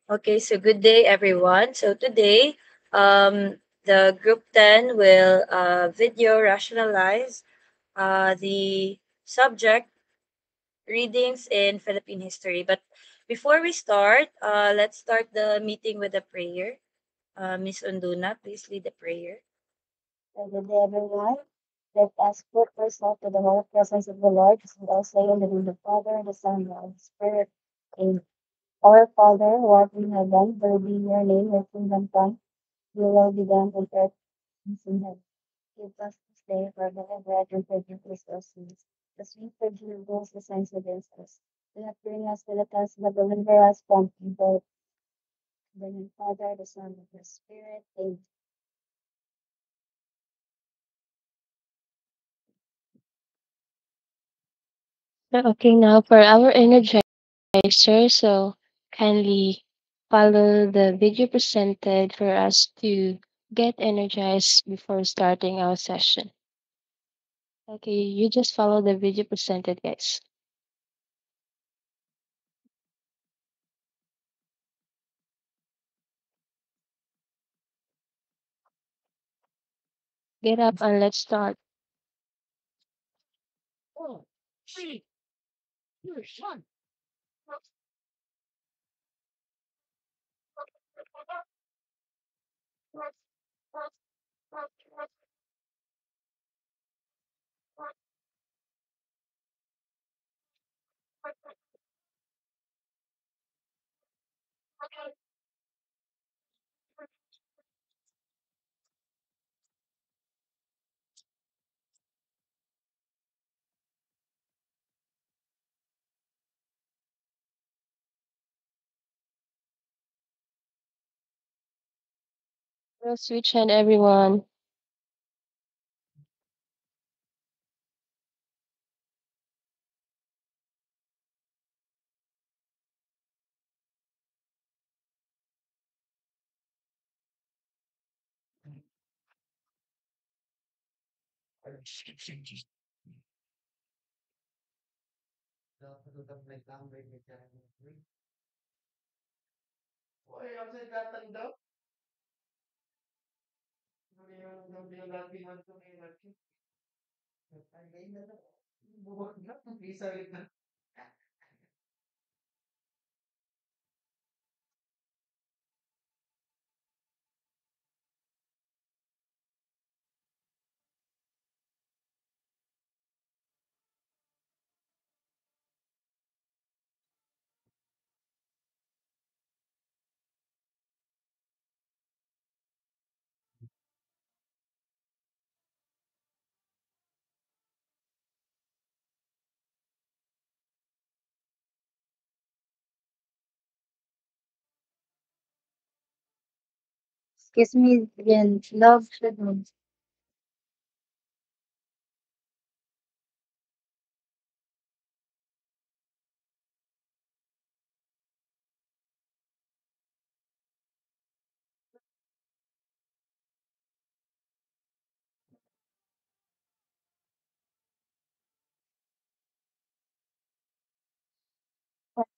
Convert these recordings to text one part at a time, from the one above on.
Okay, so good day, everyone. So today, the group 10 will video rationalize the subject readings in Philippine history. But before we start, let's start the meeting with a prayer. Miss Unduna, please lead the prayer. Good day, everyone. Let us put ourselves to the holy presence of the Lord, as we all say in the name of the Father, the Son, and the Holy Spirit. Amen. Our Father, who art in heaven, hallowed be your name, your kingdom come, your will be done on earth as in heaven. Give us this day our daily bread, and forgive us our sins, as we forgive those who sin against us. Do not bring us to the test, but deliver us from evil. In the name of the Father, the Son, and the Spirit. Amen. Okay, now for our energizer, so kindly follow the video presented for us to get energized before starting our session. Okay, you just follow the video presented, guys. Get up and let's start. We'll switch hand, everyone. Excuse me again. Love should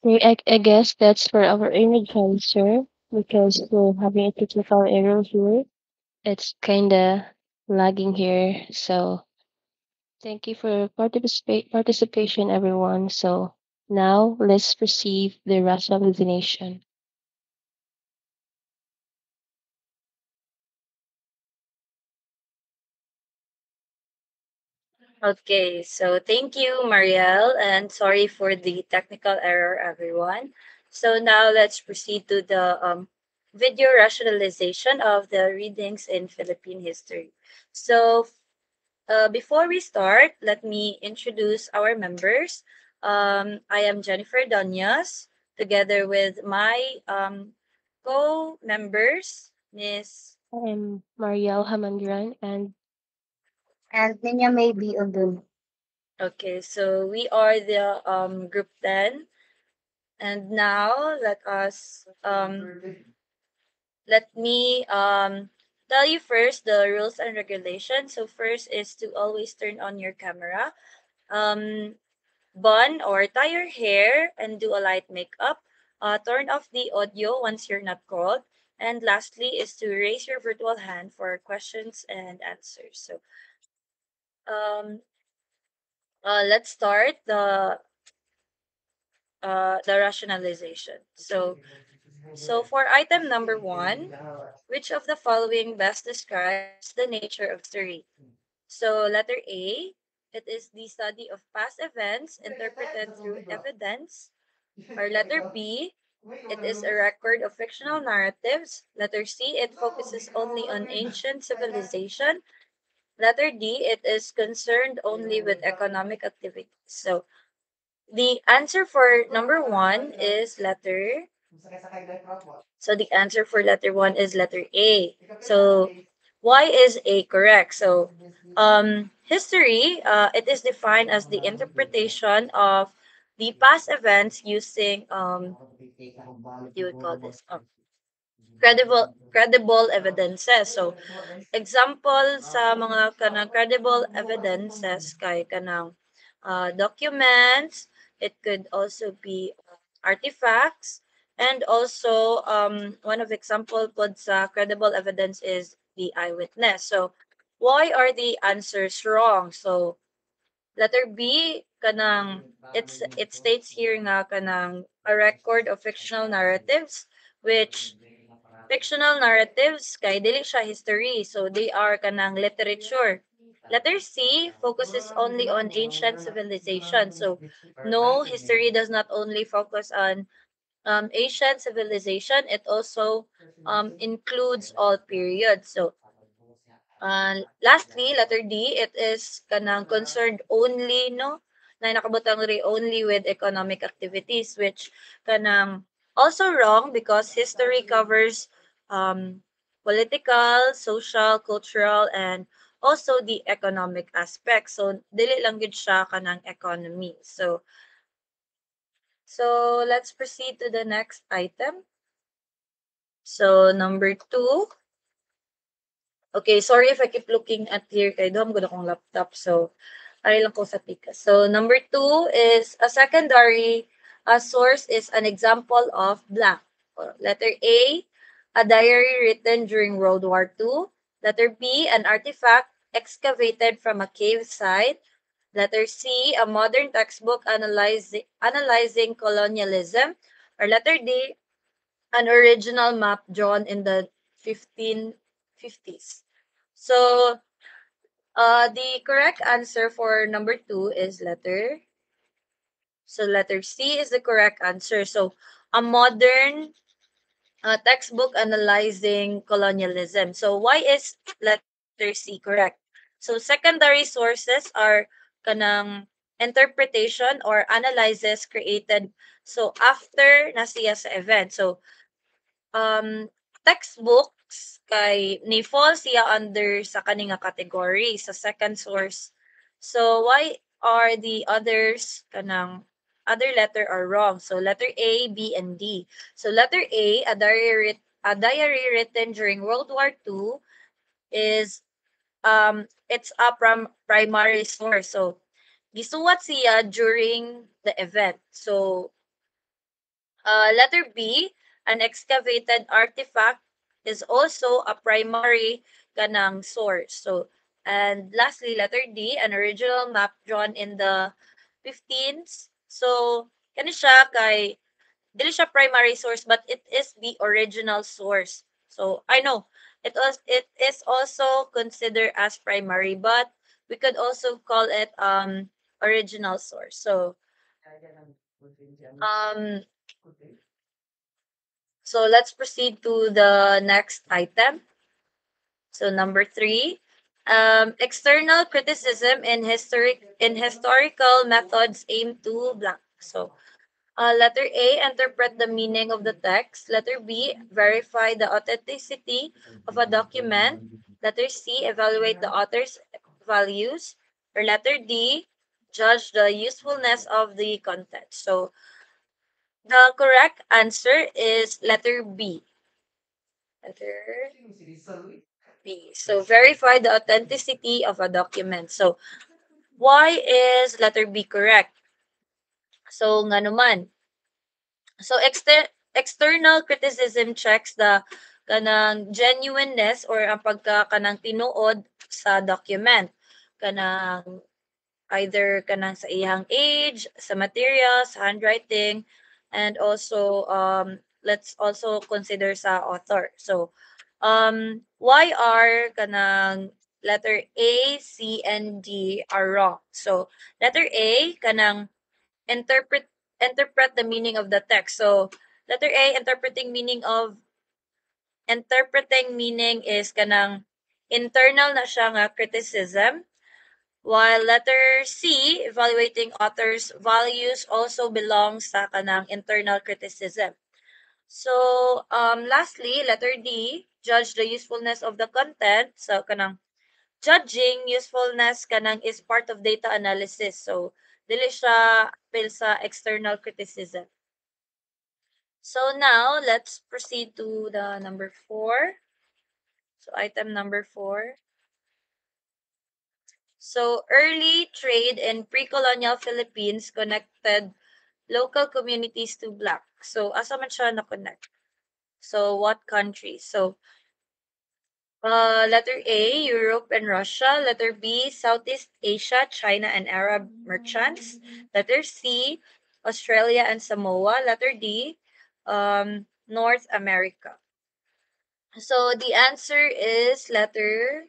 Okay, I guess that's for our energizer because we're having a technical error here. It's kinda lagging here, so thank you for participation, everyone. So now let's receive the rationalization. Okay, so thank you, Marielle, and sorry for the technical error, everyone. So now let's proceed to the video rationalization of the readings in Philippine history. So before we start, let me introduce our members. I am Jennifer Donyas, together with my co-members, Miss. I'm Marielle Hamandran, and and Ninya may be Odun. Okay, so we are the group 10. And now let me tell you first the rules and regulations. So first is to always turn on your camera. Um bun or tie your hair and do a light makeup. turn off the audio once you're not called. And lastly is to raise your virtual hand for questions and answers. So um, let's start the rationalization. So for item number one, which of the following best describes the nature of history? So letter A, it is the study of past events interpreted through evidence. Or letter B, it is a record of fictional narratives. Letter C, it focuses only on ancient civilization. Letter D, it is concerned only with economic activities. So the answer for number one is letter. So the answer for letter one is letter A. So why is A correct? So history, it is defined as the interpretation of the past events using what do you would call this? Credible evidences. So example sa mga kanang credible evidences kay kanang documents, it could also be artifacts, and also one of example pod sa credible evidence is the eyewitness. So why are the answers wrong? So letter B kanang it states here nga kanang a record of fictional narratives, which fictional narratives kay dili siya history, so they are kanang literature. Letter C focuses only on ancient civilization. So no, history does not only focus on ancient civilization, it also includes all periods. So lastly, letter D, it is kanang concerned only, no? Na nakabutang ri only with economic activities, which kanang also wrong because history covers um, political, social, cultural, and also the economic aspect. So, dili lang gid siya kanang economy. So let's proceed to the next item. So, number two. Okay, sorry if I keep looking at here kay Dom ko na kong laptop. So, ay lang ko sa tika. So, number two is a secondary source is an example of blank. Letter A diary written during World War II. Letter B, an artifact excavated from a cave site. Letter C, a modern textbook analyzing colonialism. Or letter D, an original map drawn in the 1550s. So, the correct answer for number two is letter. So, letter C is the correct answer. So, a modern textbook analyzing colonialism. So, why is letter C correct? So, secondary sources are kanang interpretation or analysis created so after na siya sa event. So, um, textbooks kay ni fall siya under sa kaninga category sa second source. So why are the others kanang other letter are wrong? So letter A, B, and D. So letter A, a diary written during World War II is it's a primary source. So gisuwat siya during the event. So letter B, an excavated artifact is also a primary kanang source. So, and lastly, letter D, an original map drawn in the 15s. So, kani siya kay dili siya primary source but it is the original source. So, I know it is also considered as primary, but we could also call it original source. So, um So let's proceed to the next item. So number three, external criticism in historical methods aim to blank. So letter A, interpret the meaning of the text. Letter B, verify the authenticity of a document. Letter C, evaluate the author's values. Or letter D, judge the usefulness of the content. So the correct answer is letter B. Letter B. So verify the authenticity of a document. So why is letter B correct? So nga naman, So external criticism checks the kanang genuineness or ang pagka kanang tinuod sa document. Kanang either kanang sa iyang age, sa materials, handwriting, and also let's also consider sa author. So why are kanang letter A, C, and D are wrong? So letter A kanang interpret interpret the meaning of the text. So letter A, interpreting meaning is kanang internal na siya nga criticism, while letter C, evaluating authors' values, also belongs sa kanang internal criticism. So, lastly, letter D, judge the usefulness of the content. So, kanang judging usefulness kanang is part of data analysis. So, dili siya apil sa external criticism. So now, let's proceed to the number 4. So, item number 4. So, early trade in pre-colonial Philippines connected local communities to black. So, asa man siya na-connect? So, what countries? So, letter A, Europe and Russia. Letter B, Southeast Asia, China and Arab merchants. Letter C, Australia and Samoa. Letter D, North America. So, the answer is letter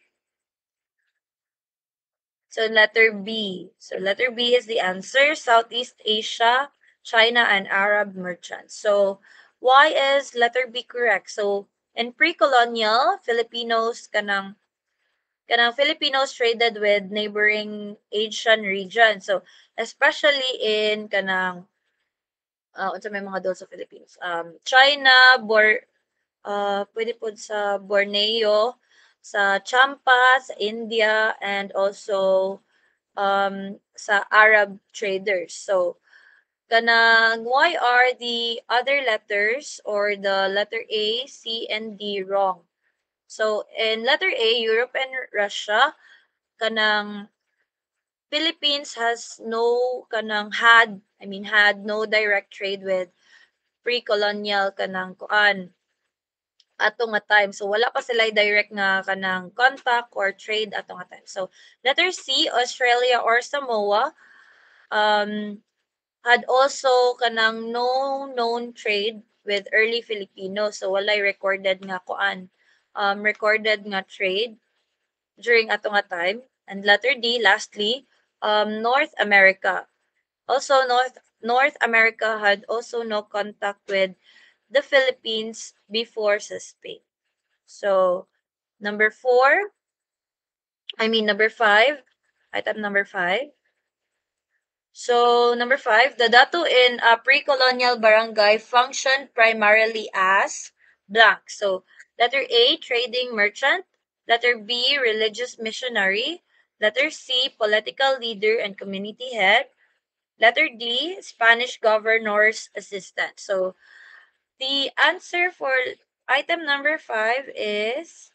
B. So letter B is the answer. Southeast Asia, China, and Arab merchants. So why is letter B correct? So in pre-colonial, kanang Filipinos traded with neighboring Asian regions. So especially in kanang unsa may mga dol sa Philippines. China, pwede po sa Borneo, sa Champa, sa India, and also sa Arab traders. So, kanang why are the other letters or the letter A, C, and D wrong? So, in letter A, Europe and Russia, kanang Philippines has no kanang had no direct trade with pre-colonial kanang kuan ato nga time. So wala pa sila direct nga kanang contact or trade ato nga time. So letter C, Australia or Samoa um had also kanang no known trade with early Filipinos. So walay recorded nga trade during ato nga time. And letter D, lastly, North America. Also North America had also no contact with the Philippines before sa Spain. So number 5, item number 5. So, number 5, the dato in a pre-colonial barangay functioned primarily as blank. So, letter A, trading merchant. Letter B, religious missionary. Letter C, political leader and community head. Letter D, Spanish governor's assistant. So, the answer for item number 5 is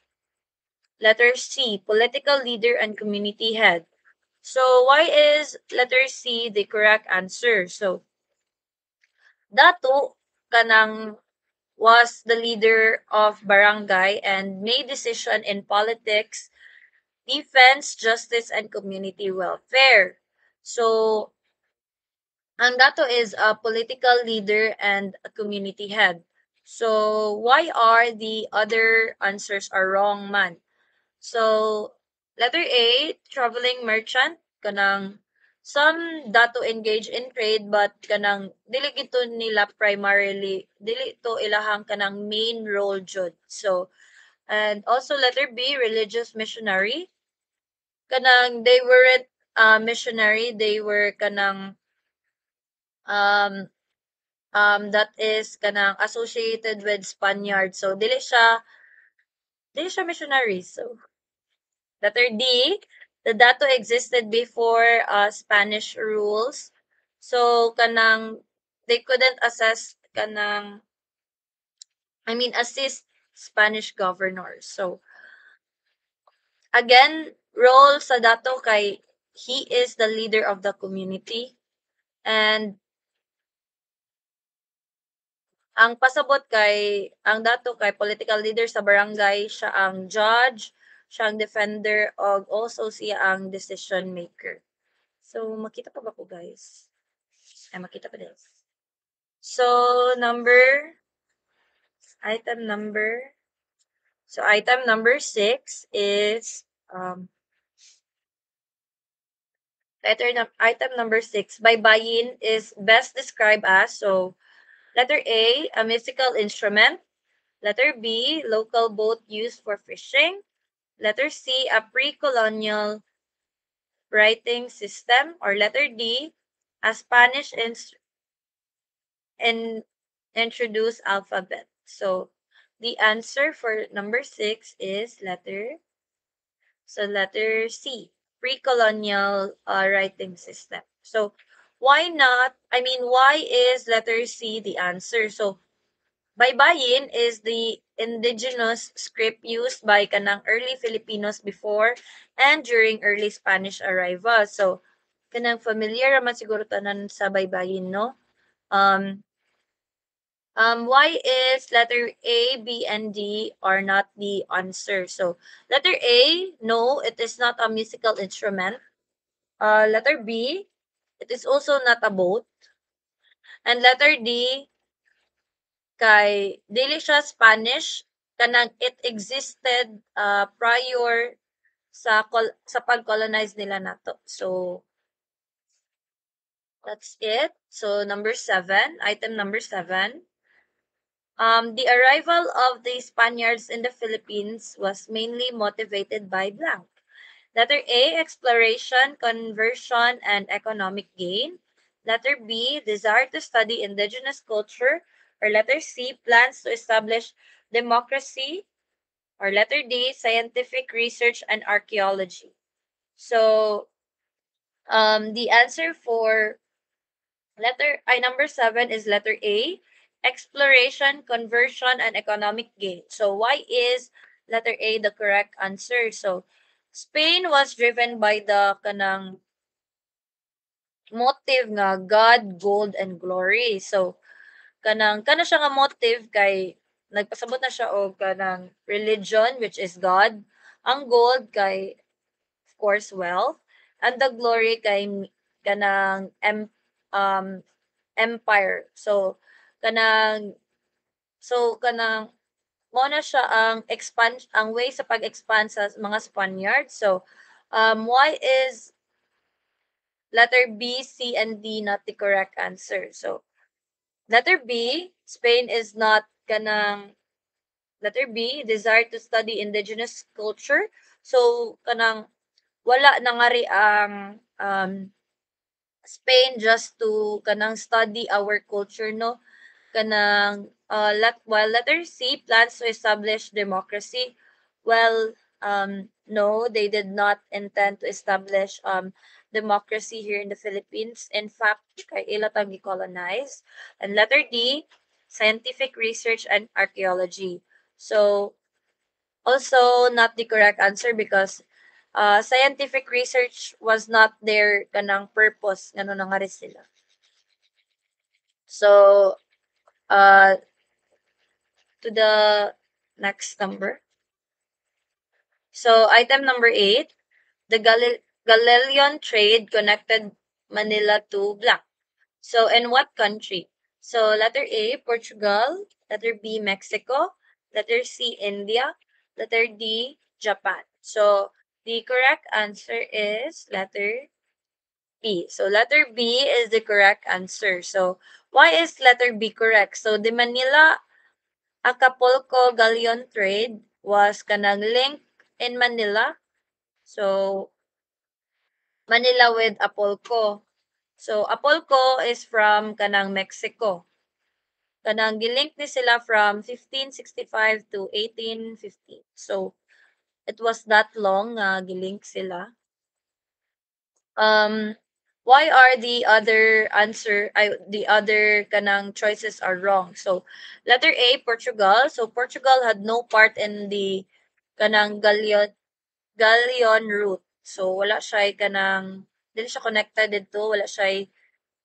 letter C, political leader and community head. So, why is letter C the correct answer? So, Dato kanang was the leader of barangay and made decision in politics, defense, justice, and community welfare. So, ang Dato is a political leader and a community head. So, why are the other answers are wrong man? So, letter A, traveling merchant, kanang some dato engage in trade but kanang dili gito nila dili to ilahang kanang main role jud. So, and also letter B, religious missionary, kanang they weren't missionary, they were kanang um that is kanang associated with Spaniards. So, dili siya missionary. So, letter D, the dato existed before Spanish rules. So kanang they couldn't assist Spanish governors. So again, role sa dato kay he is the leader of the community and ang pasabot kay ang dato kay political leader sa barangay, siya ang judge, siya ang defender, og also siya ang decision maker. So, makita pa ba ko guys? Ay, makita pa din. So, item number, so item number 6 is, item number 6, baybayin is best described as, so, letter A musical instrument. Letter B, local boat used for fishing. Letter C, a pre-colonial writing system. Or letter D, a Spanish introduced alphabet. So, the answer for number 6 is letter C, pre-colonial writing system. So, why is letter C the answer? So, baybayin is the indigenous script used by kanang early Filipinos before and during early Spanish arrival. So, kanang familiar naman siguro tanan sa baybayin, no? Um, why is letter A, B, and D are not the answer? So, letter A, no, it is not a musical instrument. Letter B, it is also not a boat. And letter D, kay dili siya Spanish, kanang it existed prior sa pag-colonize nila nato. So, that's it. So, item number 7. The arrival of the Spaniards in the Philippines was mainly motivated by blank. Letter A, exploration, conversion, and economic gain. Letter B, desire to study indigenous culture. Or letter C, plans to establish democracy. Or letter D, scientific research and archaeology. So, the answer for number 7 is letter A, exploration, conversion, and economic gain. So, why is letter A the correct answer? So, Spain was driven by the kanang motive nga God, gold, and glory. So, kana siya nga motive kay nagpasabot na siya og kanang religion which is God, ang gold kay of course wealth, and the glory kay kanang um empire. So kanang mo na siya ang way sa pag-expand sa mga Spaniards. So why is letter B, C, and D not the correct answer? So letter B, Spain is not kanang letter B, desire to study indigenous culture. So kanang wala na nga ri ang Spain just to kanang study our culture, no? Kanang while letter C plans to establish democracy, well, no, they did not intend to establish democracy here in the Philippines. In fact, kay ilatang colonize. And letter D, scientific research and archaeology. So, also not the correct answer because scientific research was not their kanang purpose ngano na nga rin sila. So, uh, to the next number. So, item number 8, the Galilean trade connected Manila to blank. So, in what country? So, letter A, Portugal. Letter B, Mexico. Letter C, India. Letter D, Japan. So, the correct answer is letter B. So, letter B is the correct answer. So, why is letter B correct? So, the Manila Acapulco galleon trade was kanang linked in Manila. So, Manila with Apolco. So, Apolco is from kanang Mexico. Kanang gilink ni sila from 1565 to 1815. So, it was that long nga gilink sila. Why are the other kanang choices are wrong? So, letter A, Portugal. So, Portugal had no part in the kanang galleon route. So, wala siya kanang, dili siya connected dito, wala siya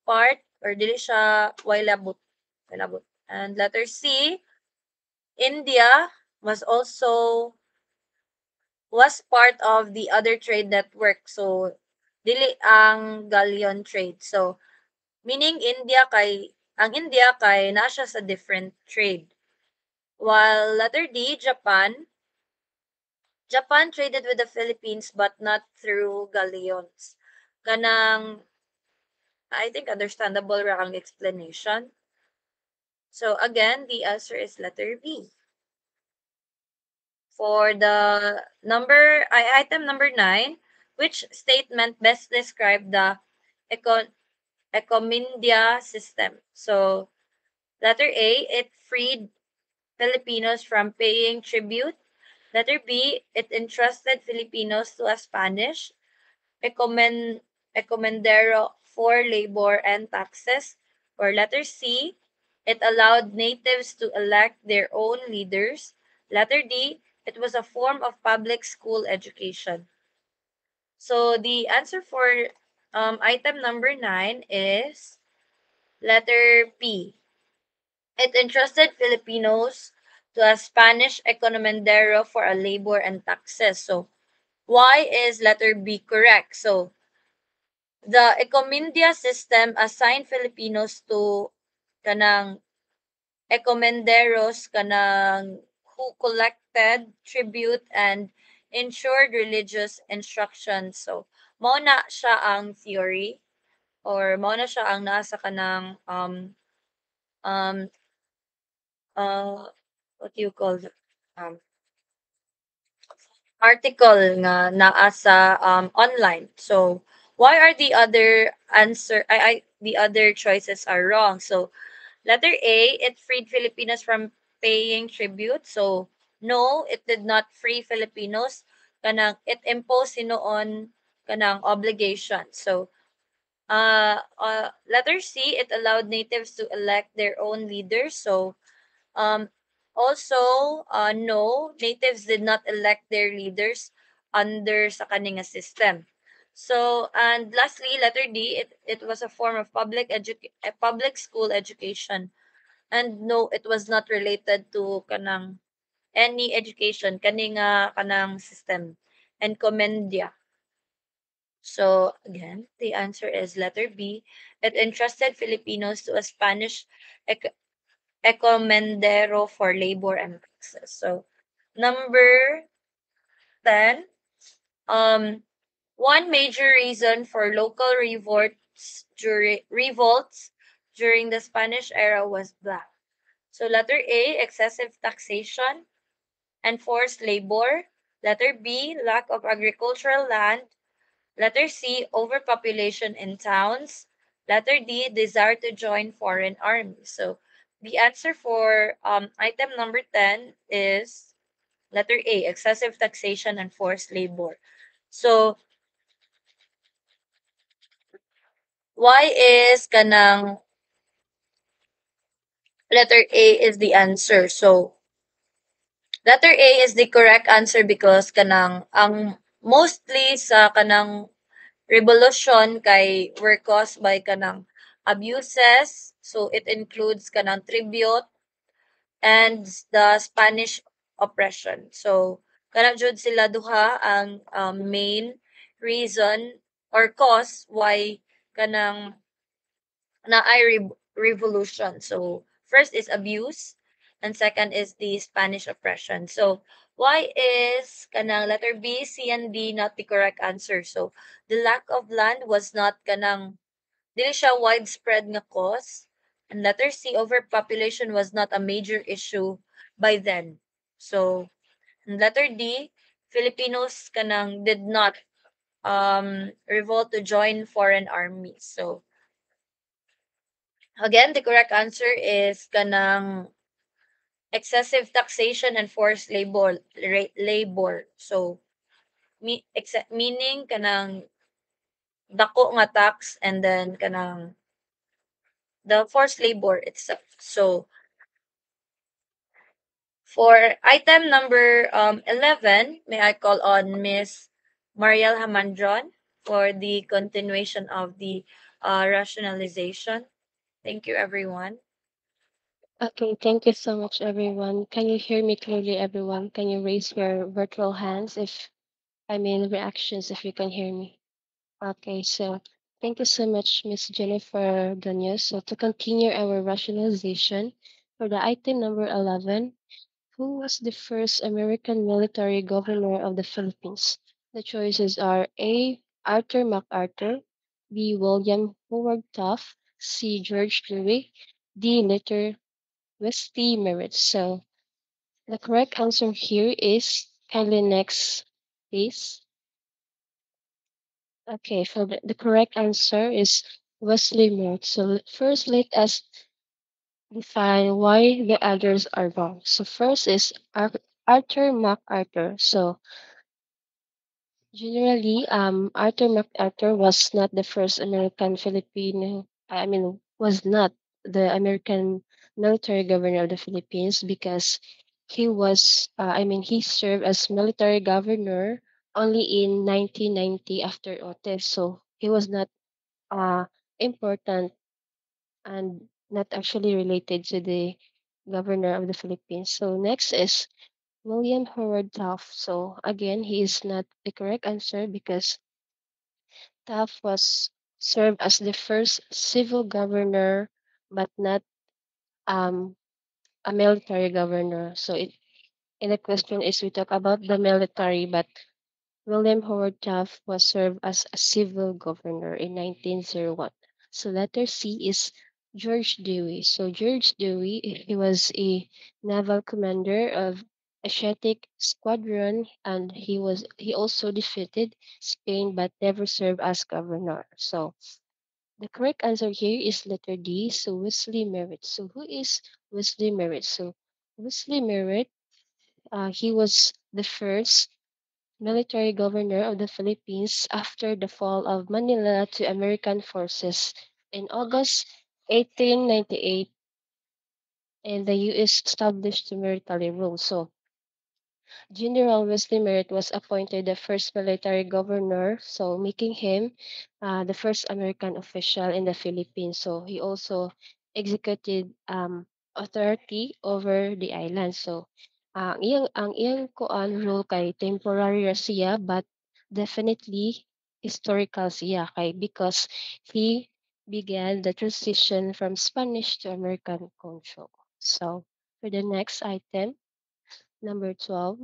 part, or dili siya wailabot. And letter C, India was part of the other trade network. So dili ang galleon trade. So meaning ang India kay na siya sa different trade. While letter D, Japan traded with the Philippines but not through galleons. Kanang I think understandable ra ang explanation. So again, the answer is letter B. For the item number 9, which statement best describe the econ Ecomindia system? So letter A, it freed Filipinos from paying tribute. Letter B, it entrusted Filipinos to a Spanish recommend Encomendero for labor and taxes. Or letter C, it allowed natives to elect their own leaders. Letter D, it was a form of public school education. So the answer for item number 9 is letter B. It entrusted Filipinos to a Spanish encomendero for a labor and taxes. So why is letter B correct? So the Ecomindia system assigned Filipinos to kanang ecomenderos kanang who collected tribute and ensured religious instruction. So mao na siya ang theory or mao na siya ang nasa kanang um what do you call it? um article nga naa sa online. So why are the other choices are wrong? So letter A, it freed Filipinos from paying tribute. So no, it did not free Filipinos. Kanang it imposed sinuon kanang obligation. So letter C, it allowed natives to elect their own leaders. So um, also, no, natives did not elect their leaders under sa kaninga system. So, and lastly, letter D, it was a form of public school education. And no, it was not related to kanang any education, kaninga kanang system. And commendia. So, again, the answer is letter B. It entrusted Filipinos to a Spanish Encomendero for labor and taxes. So number 10, um, one major reason for local revolts during the Spanish era was black. So letter A, excessive taxation and forced labor. Letter B, lack of agricultural land. Letter C, overpopulation in towns. Letter D, desire to join foreign armies. So the answer for item number 10 is letter A, excessive taxation and forced labor. So why is kanang letter A is the answer? So letter A is the correct answer because kanang ang mostly sa kanang revolution kay were caused by kanang abuses. So it includes kanang tribute and the Spanish oppression. So kana jud sila duha ang main reason or cause why kanang naay revolution. So first is abuse and second is the Spanish oppression. So why is kanang letter B, C, and D not the correct answer? So the lack of land was not kanang dili siya widespread nga cause. And letter C, overpopulation was not a major issue by then. So and letter D, Filipinos kanang did not revolt to join foreign armies. So again, the correct answer is kanang excessive taxation and forced labor. So meaning kanang dako nga tax and then kanang the forced labor itself. So for item number 11, may I call on Miss Mariel Hamandron for the continuation of the rationalization. Thank you, everyone. Okay, thank you so much, everyone. Can you hear me clearly, everyone? Can you raise your virtual hands if I mean reactions if you can hear me? Okay, so thank you so much, Miss Jennifer Daniel. So to continue our rationalization for the item number 11, who was the first American military governor of the Philippines? The choices are A. Arthur MacArthur, B. William Howard Taft, C. George Dewey, D. Letter Wesley Merritt. So the correct answer here is kindly next, please. Okay, so the correct answer is Wesley Merritt. So first, let us define why the others are wrong. So first is Arthur MacArthur. So generally, Arthur MacArthur was not the first American Filipino. I mean, was not the American military governor of the Philippines because he was. I mean, he served as military governor only in 1990 after Otes. So he was not uh important and not actually related to the governor of the Philippines. So next is William Howard Taft. So again, he is not the correct answer because Taft was served as the first civil governor, but not um, a military governor. So in the question is we talk about the military, but William Howard Taft was served as a civil governor in 1901. So letter C is George Dewey. So George Dewey, he was a naval commander of Asiatic Squadron, and he also defeated Spain but never served as governor. So the correct answer here is letter D. So Wesley Merritt. So who is Wesley Merritt? So Wesley Merritt, he was the first military governor of the Philippines after the fall of Manila to American forces in August 1898, and the U.S. established the military rule. So General Wesley Merritt was appointed the first military governor, so making him the first American official in the Philippines. So he also executed authority over the island. So ang iyang kuan rule kay temporary ra siya but definitely historical siya kay because he began the transition from Spanish to American control. So for the next item, number 12.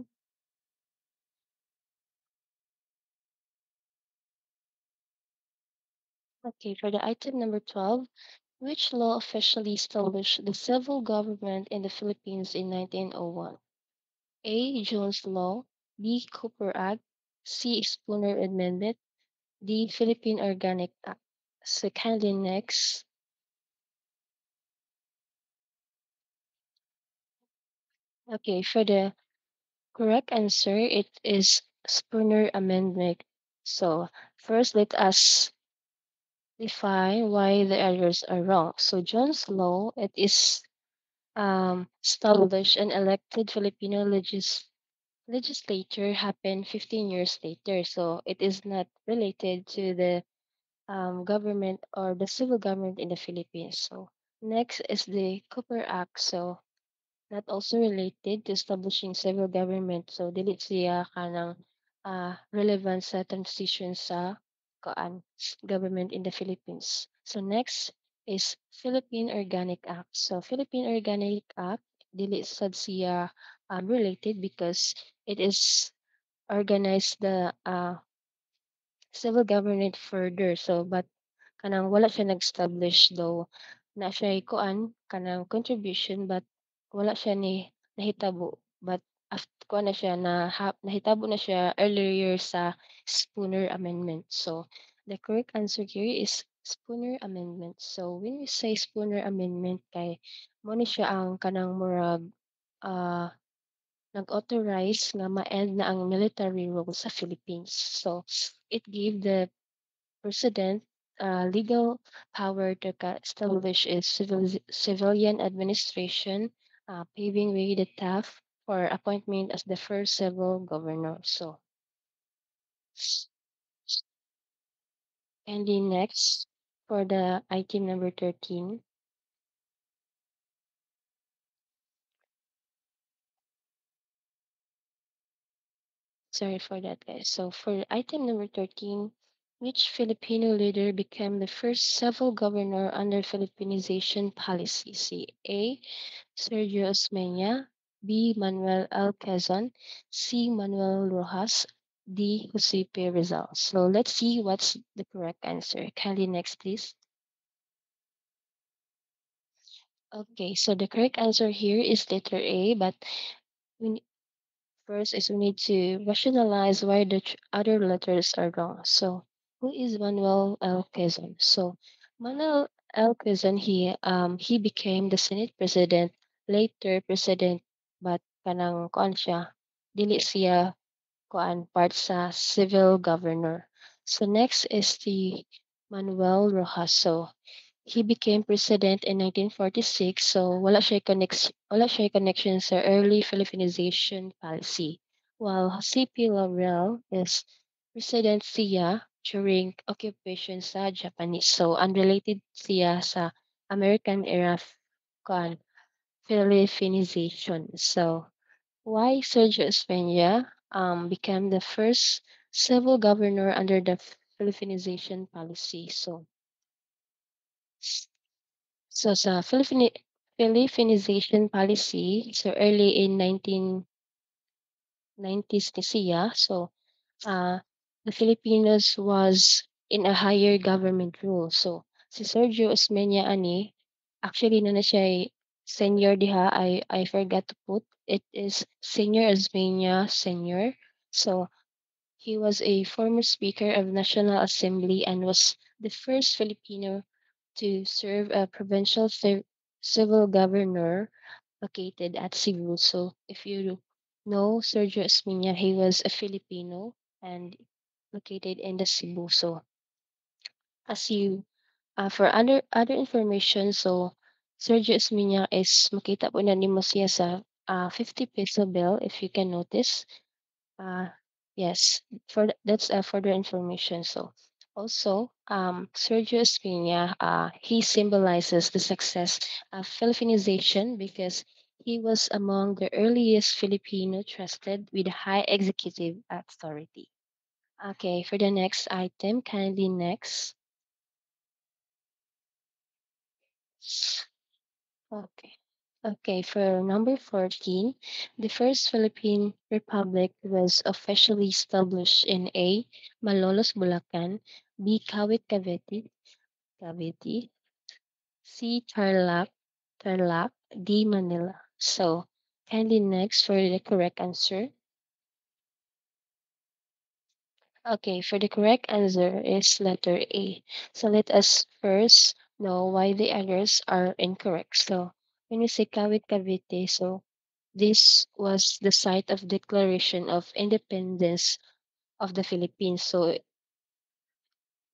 Okay, for the item number 12, which law officially established the civil government in the Philippines in 1901? A. Jones Law, B. Cooper Act, C. Spooner Amendment, D. Philippine Organic Act. So kindly next. Okay, for the correct answer, it is Spooner Amendment. So first, let us define why the others are wrong. So Jones Law, it is established and elected Filipino legislature happened 15 years later. So it is not related to the government or the civil government in the Philippines. So next is the Cooper Act. So not also related to establishing civil government. So dili siya kanang relevant sa transition sa government in the Philippines. So next is Philippine Organic Act. So Philippine Organic Act dili sad siya related because it is organized the civil government further. So but kanang wala siya nag-establish though na siya kuan kanang contribution but wala siya ni nahitabo but after kuan na siya nahitabo na siya earlier sa Spooner Amendment. So the correct answer here is Spooner Amendment. So when we say Spooner Amendment kay mo ni siya ang kanang murag uh, nag-authorize nga ma-end na ang military rule sa Philippines. So it gave the president legal power to establish a civilian administration, paving way the path for appointment as the first civil governor. So, and the next for the item number 13, Sorry for that, guys. So for item number 13, which Filipino leader became the first civil governor under Filipinization policy? C. A. Sergio Osmeña, B. Manuel L. Quezon, C. Manuel Rojas, D. Jose P. Rizal. So let's see what's the correct answer. Kindly next, please. Okay, so the correct answer here is letter A, but we, first is we need to rationalize why the other letters are wrong. So who is Manuel L. Quezon? So Manuel L. Quezon, he became the Senate President, later President, but kanang kuan siya, dili siya kuan part sa civil governor. So next is the Manuel Rojas. So he became president in 1946, so wala siya connection sa early Philippinization policy. While CP Laurel is president siya during occupation sa Japanese. So unrelated siya sa American era kan Philippinization. So why Sergio Espeña became the first civil governor under the Philippinization policy. So sa Philippinization policy, so early in 1990s ni siya, so the Filipinos was in a higher government rule. So si Sergio Osmeña ani, actually na siya ay senior diha, I forgot to put, it is Senior Osmeña Senior. So he was a former Speaker of National Assembly and was the first Filipino to serve a provincial civil governor located at Cebu. So if you know Sergio Esmiña, he was a Filipino and located in the Cebu. So as you for other information, so Sergio Esmiña is makita po na nimo siya sa 50 peso bill if you can notice. Yes, that's further information. So also, Sergio Espina, he symbolizes the success of Philippinization because he was among the earliest Filipino trusted with high executive authority. Okay, for the next item, kindly next. Okay. Okay, for number 14, the first Philippine Republic was officially established in A. Malolos, Bulacan, B. Kawit, Cavite, C. Tarlac, D. Manila. So, kindly next for the correct answer. Okay, for the correct answer is letter A. So let us first know why the others are incorrect. So when you say Kawit Cavite, so this was the site of Declaration of Independence of the Philippines. So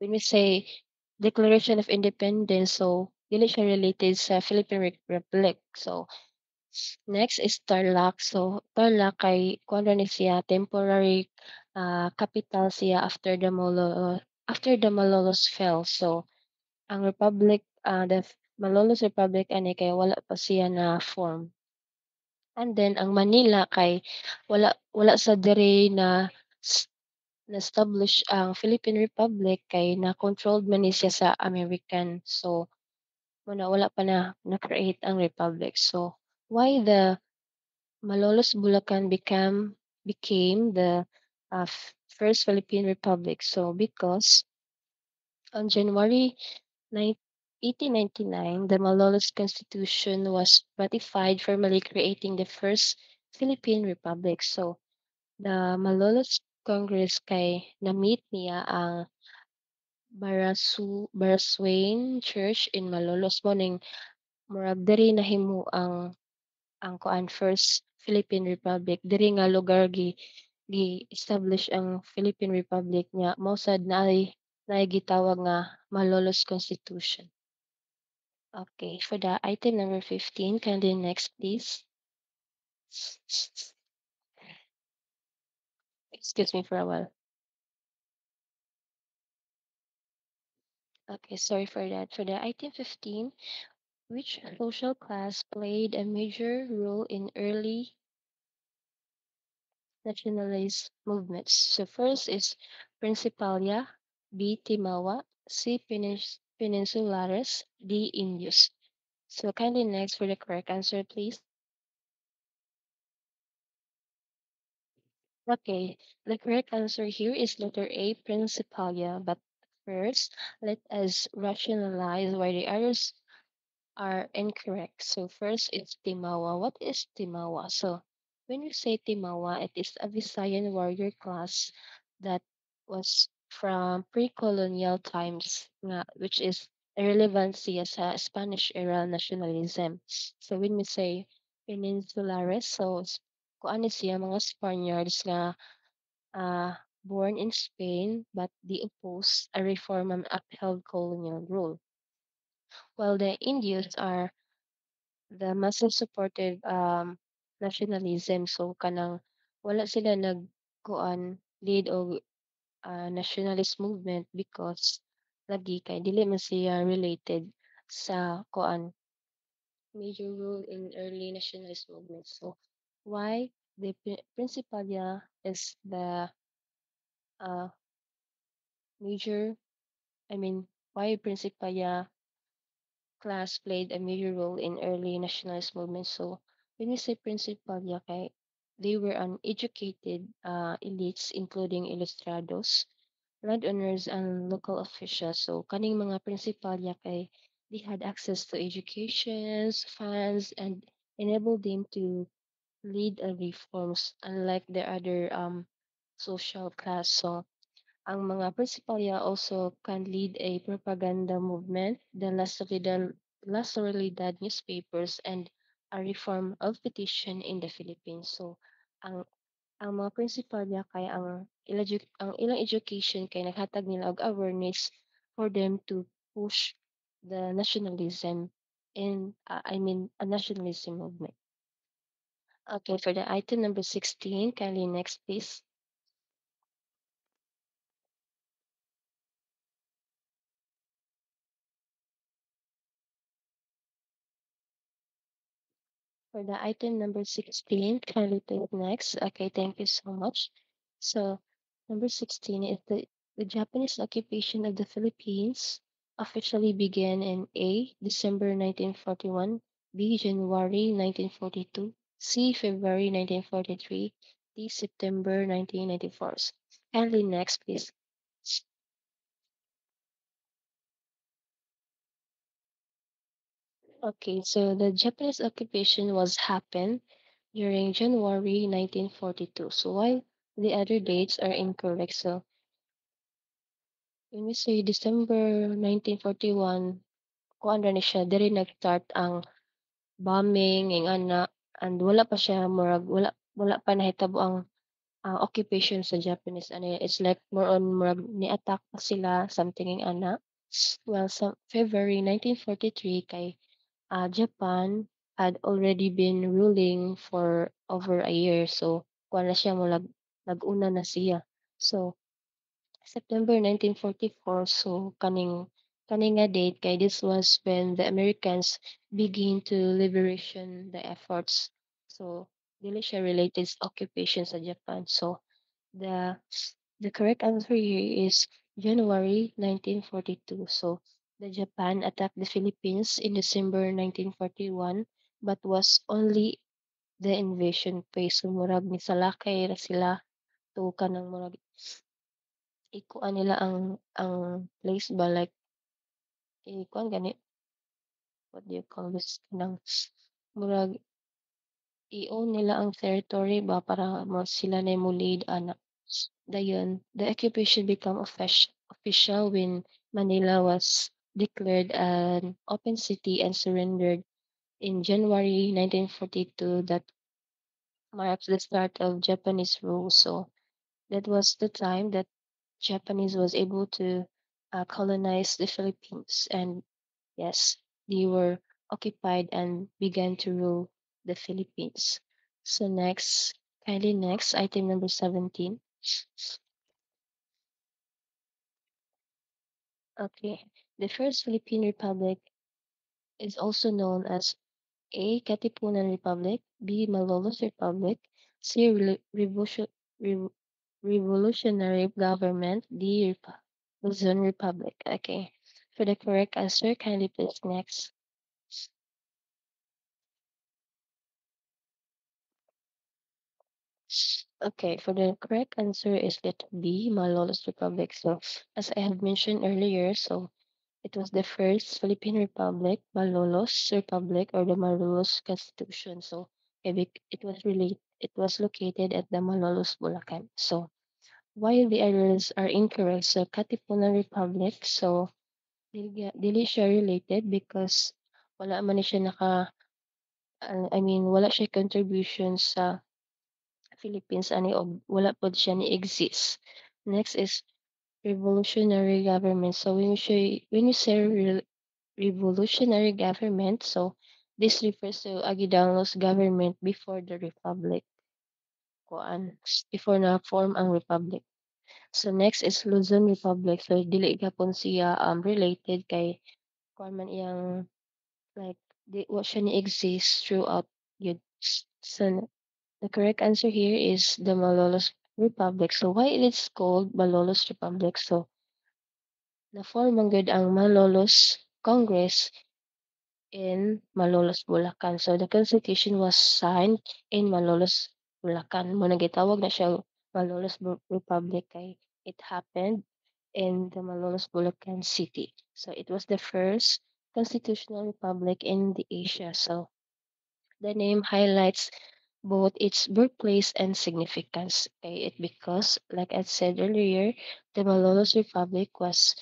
when we say Declaration of Independence, so dili siya related sa Philippine Republic. So next is Tarlac. So Tarlac kay kuan ra ni siya temporary capital siya after the Malolos fell. So ang Republic the Malolos Republic ani kay wala pa siya na form. And then ang Manila kay wala sa diri na-establish ang Philippine Republic kay na-controlled man ni siya sa American. So wala pa na-create ang republic. So why the Malolos Bulacan became the first Philippine Republic? So because on January 1899, the Malolos Constitution was ratified, formally creating the first Philippine Republic. So the Malolos Congress kay na-meet niya ang Barasuain Church in Malolos mo ning murag diri nahimo ang kuan first Philippine Republic. Diri nga lugar gi-establish ang Philippine Republic niya. Mao sad naay gitawag nga Malolos Constitution. Okay, for the item number 15, kindly next please. Excuse me for a while. Okay, sorry for that. For the item 15, which social class played a major role in early nationalist movements. So first is Principalia, B. Timawa, C. Peninsulares, D. Indios. So kindly next for the correct answer, please. Okay, the correct answer here is letter A, Principalia. But first, let us rationalize why the others are incorrect. So first, it's Timawa. What is Timawa? So when we say Timawa, it is a Visayan warrior class that was from pre-colonial times, which is a relevancy as a Spanish era nationalism. So when we say Peninsulares, so kuan ni siya mga Spaniards nga born in Spain but they opposed a reform and upheld colonial rule. While the Indios are the muscle supportive nationalism, so kanang wala sila nagkuan lead o nationalist movement because lagi kay dili man siya related sa kuan major role in early nationalist movement. So why the Principalia is the uh, major, I mean, why Principalia class played a major role in early nationalist movements. So when we say Principalia, kay, they were uneducated elites including ilustrados, landowners, and local officials. So kaning mga Principalia kay they had access to educations, funds, and enabled them to lead reforms unlike the other social class. So ang mga Principalya also can lead a propaganda movement, the La Soledad newspapers, and a reform of petition in the Philippines. So, ang mga Principalya kay ang ilang education kay naghatag nila og awareness for them to push the nationalism in I mean a nationalism movement. Okay, for the item number 16, kindly next please. For the item number 16, kindly take next. Okay, thank you so much. So, number 16 is the Japanese occupation of the Philippines officially began in A. December 1941, B. January 1942, C. February 1943, D. September 1994. Kindly next, please. Okay, so the Japanese occupation was happened during January 1942. So why the other dates are incorrect? So when we say December 1941, kuan ra ni siya diri nag-start ang bombing ing ana and wala pa siya murag wala pa nahitabo ang occupation sa Japanese ano it's like more on murag ni-attack pa sila something ing ana. Well, sa February 1943 kay Japan had already been ruling for over a year. So, kuha na siya mo nag-una na siya. So, September 1944, so kaning nga date kay this was when the Americans begin to liberation the efforts. So, dili siya related sa occupation sa Japan. So, the the correct answer here is January 1942. So, the Japan attacked the Philippines in December 1941 but was only the invasion phase. So, murag misalakay ra sila to kanang murag ikuan nila ang place ba like ikuan gani what do you call this kanang murag i-own nila ang territory ba para mo sila na mo lead ana. Dayon, the occupation became official when Manila was declared an open city and surrendered in January 1942. That marks the start of Japanese rule. So that was the time that Japanese was able to colonize the Philippines. And yes, they were occupied and began to rule the Philippines. So next, kindly next, item number 17. Okay. The First Philippine Republic is also known as A. Katipunan Republic, B. Malolos Republic, C. Rev- Revolutionary Government. D. Luzon Republic. Okay. For the correct answer, kindly please next. Okay, for the correct answer is letter B, Malolos Republic. So, as I have mentioned earlier, so it was the first Philippine Republic, Malolos Republic, or the Malolos Constitution. So, it was located at the Malolos, Bulacan. So, while the others are incorrect, so Katipunan Republic, so dili siya related because wala man ni siya wala siya contribution sa Philippines ani og wala pod siya ni exist. Next is revolutionary government. So when you say revolutionary government, so this refers to Aguinaldo's government before the republic kuan before na form ang republic. So next is Luzon Republic. So dili gapon siya related kay kuan man iyang like di wa siya ni exist throughout yun. So the correct answer here is the Malolos Republic. So why it is called Malolos Republic? So na-form man gyud ang Malolos Congress in Malolos, Bulacan. So the constitution was signed in Malolos, Bulacan. Muna gitawag na siya Malolos Republic kay it happened in the Malolos, Bulacan city. So it was the first constitutional republic in the Asia. So the name highlights both its birthplace and significance. Okay, it because, like I said earlier, the Malolos Republic was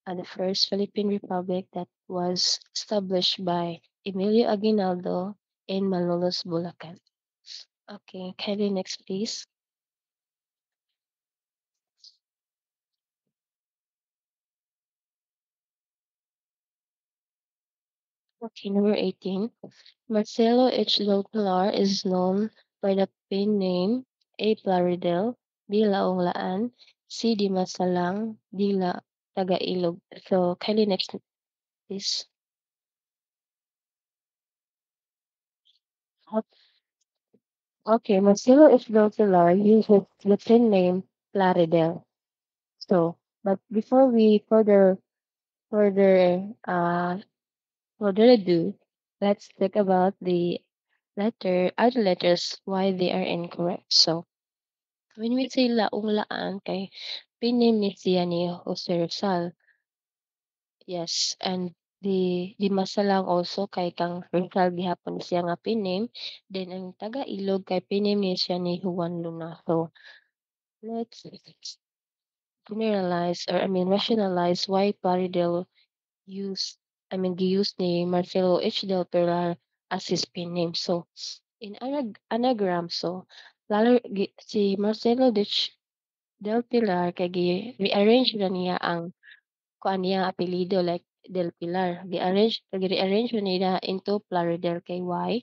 the first Philippine Republic that was established by Emilio Aguinaldo in Malolos, Bulacan. Okay, kindly next, please. Okay, number 18. Marcelo H. Del Pilar is known by the pen name A. Plaridel, B. Laong Laan, C. Di Masalang, D. La Tagailog. So, kindly next, please. Okay, Marcelo H. Del Pilar uses the pen name Plaridel. So, but before we further ado, let's talk about the other letters, why they are incorrect. So, when we say laong laan, kay piname ni siya ni Jose Rizal. Yes, and the masalang also kay kang Rizal gihapon siya nga piname. Then ang taga Ilog kay piname ni siya ni Juan Luna. So, let's generalize or rationalize why Plaridel use giuse ni Marcelo H. Del Pilar as his pen name. So, in anagram, so, si Marcelo Del Pilar kay rearrange na niya ang kuan niya apelyido like Del Pilar. Rearrange na niya into Plaridel kay why?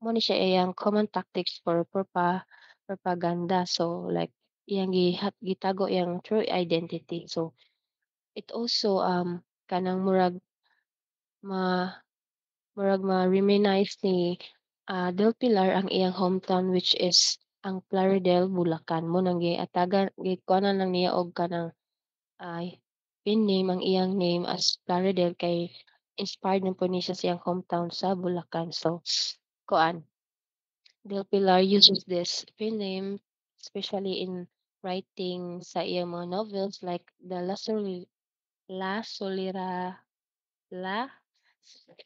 Mo ni siya iyang common tactics for propaganda. So, like, iyang gitago iyang true identity. So, it also kanang ma ma-reminisce ni Del Pilar ang iyang hometown which is ang Plaridel, Bulacan. Mo nang giatagan gikuanan lang niya og kanang ay pin name ang iyang name as Plaridel kay inspired man po ni siya sa iyang hometown sa Bulacan. So, kuan Del Pilar uses this pen name especially in writing sa iyang mga novels like the La Solera La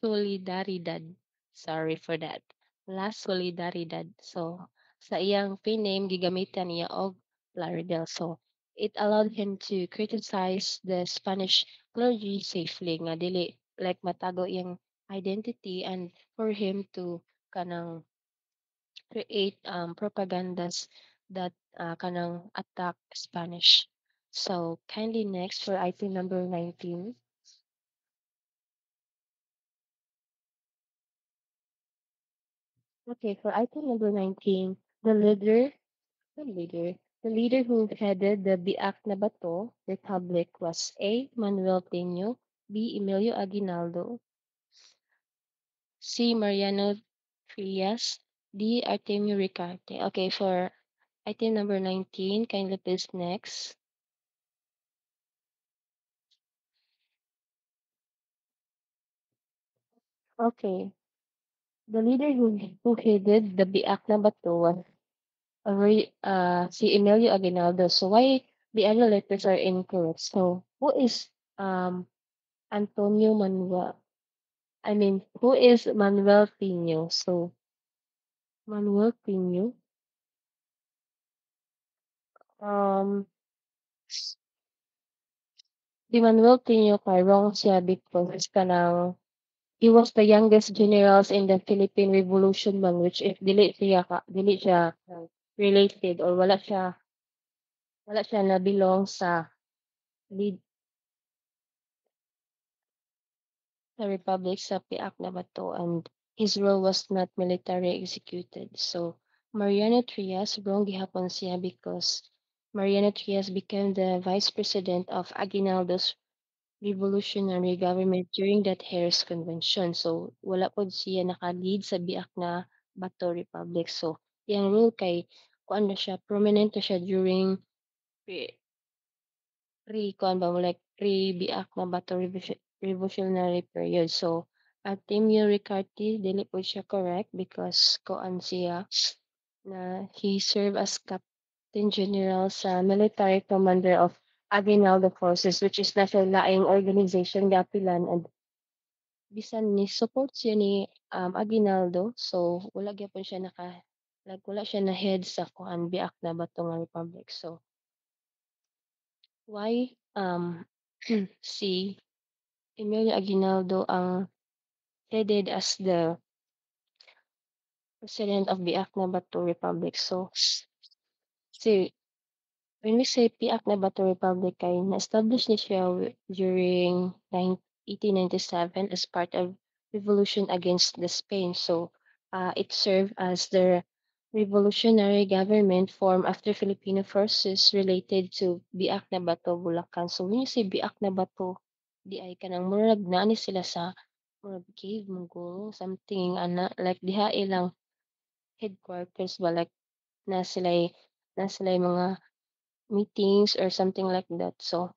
Solidaridad. Sorry for that. La Solidaridad. So, sa iyang pen-name, gigamitan niya og Plaridel. So, it allowed him to criticize the Spanish clergy safely nga dili like matago iyang identity and for him to kanang create propagandas that kanang attack Spanish. So, kindly next for item number 19. Okay, for item number 19, the leader, the leader who headed the Biak na Bato Republic was A. Manuel Peño, B. Emilio Aguinaldo, C. Mariano Trias, D. Artemio Ricarte. Okay, for item number 19, kindly please next. Okay, the leader who headed the Biak na Bato was si Emilio Aguinaldo. So why the other letters are incorrect? So who is um Antonio Manuel? I mean, who is Manuel Pino? So Manuel Pino. Um, si Manuel Pino kay wrong siya because kanang he was the youngest generals in the Philippine Revolution man, which if dili siya related or wala siya na belong sa lead sa Republic sa Piak na Bato, and his role was not military executed. So Mariano Trias wrong gihapon siya because Mariano Trias became the vice president of Aguinaldo's revolutionary government during that Harris Convention. So wala pod siya naka-lead sa Biak na Bato Republic. So yang role kay kuan na siya, prominent na siya during pre kuan ba mo like pre-Biak na Bato revolutionary period. So Artemio Ricarte dili po siya correct because kuan siya na he served as Captain General sa military commander of Aguinaldo Forces, which is na siya laing organization gapilan, and bisan ni support siya ni Aguinaldo, so wala gyapon siya wala siya na head sa kuan Biak na Bato nga Republic. So why si Emilio Aguinaldo ang headed as the president of Biak na Bato Republic. So si when we say Piak na Bato Republic kay na-establish ni siya during 1897 as part of revolution against the Spain. So it served as the revolutionary government formed after Filipino forces related to Biak na Bato, Bulacan. So when you say Biak na Bato, di ay kanang murag na ni sila sa murag cave munggo something ana like diha ilang headquarters ba like na sila mga meetings or something like that. So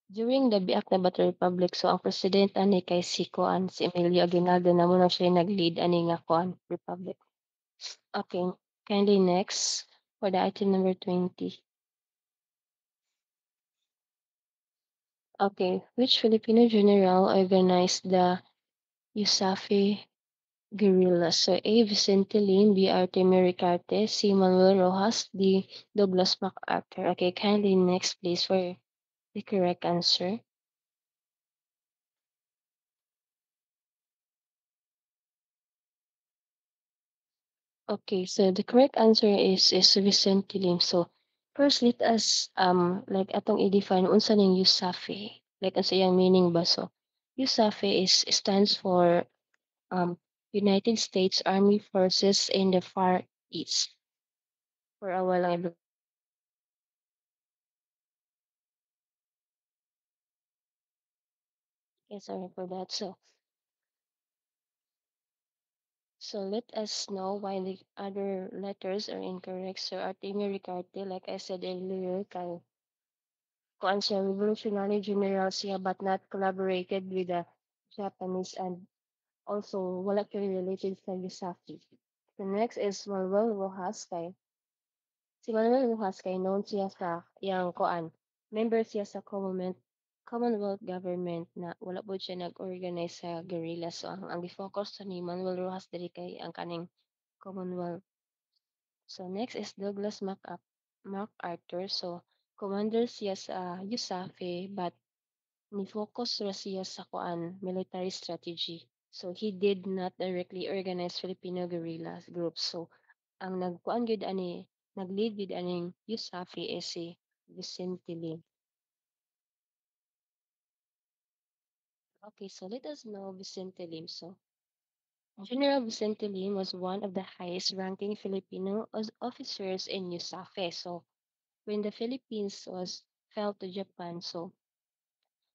during the Biak na Bato Republic, so ang president ani kay si Kuan, si Emilio Aguinaldo na mo na siya nag-lead ani nga Kuan Republic. Okay, kindly next for the item number 20. Okay, which Filipino general organized the USAFE guerrilla? So A. Vicente Lim, B. Artemio Ricarte, C. Manuel Rojas, D. Douglas MacArthur. Okay, kindly next please for the correct answer. Okay, so the correct answer is Vicente Lim. So first let us like atong i-define unsa ning USAFE. Like unsa yang meaning ba? So USAFE is stands for um United States Army Forces in the Far East. For a while lang okay, sorry for that. So let us know why the other letters are incorrect. So Artemio Ricarte, like I said earlier, kuan siya revolutionary general siya but not collaborated with the Japanese, and also wala kay related sa Gisaki. The next is Manuel Rojas kay si Manuel Rojas kay known siya sa yang kuan member siya sa Commonwealth government na wala po siya nag-organize sa guerrilla. So ang gi-focus sa ni Manuel Rojas diri kay ang kaning Commonwealth. So next is Douglas MacArthur. So commander siya sa USAFE but ni-focus ra siya sa kuan military strategy. So he did not directly organize Filipino guerrillas groups. So ang nagkuan gid ani nag-lead gid aning USAFE is si Vicente Lim. Okay, so let us know Vicente Lim. So General Vicente Lim was one of the highest ranking Filipino officers in USAFE. So when the Philippines was fell to Japan, so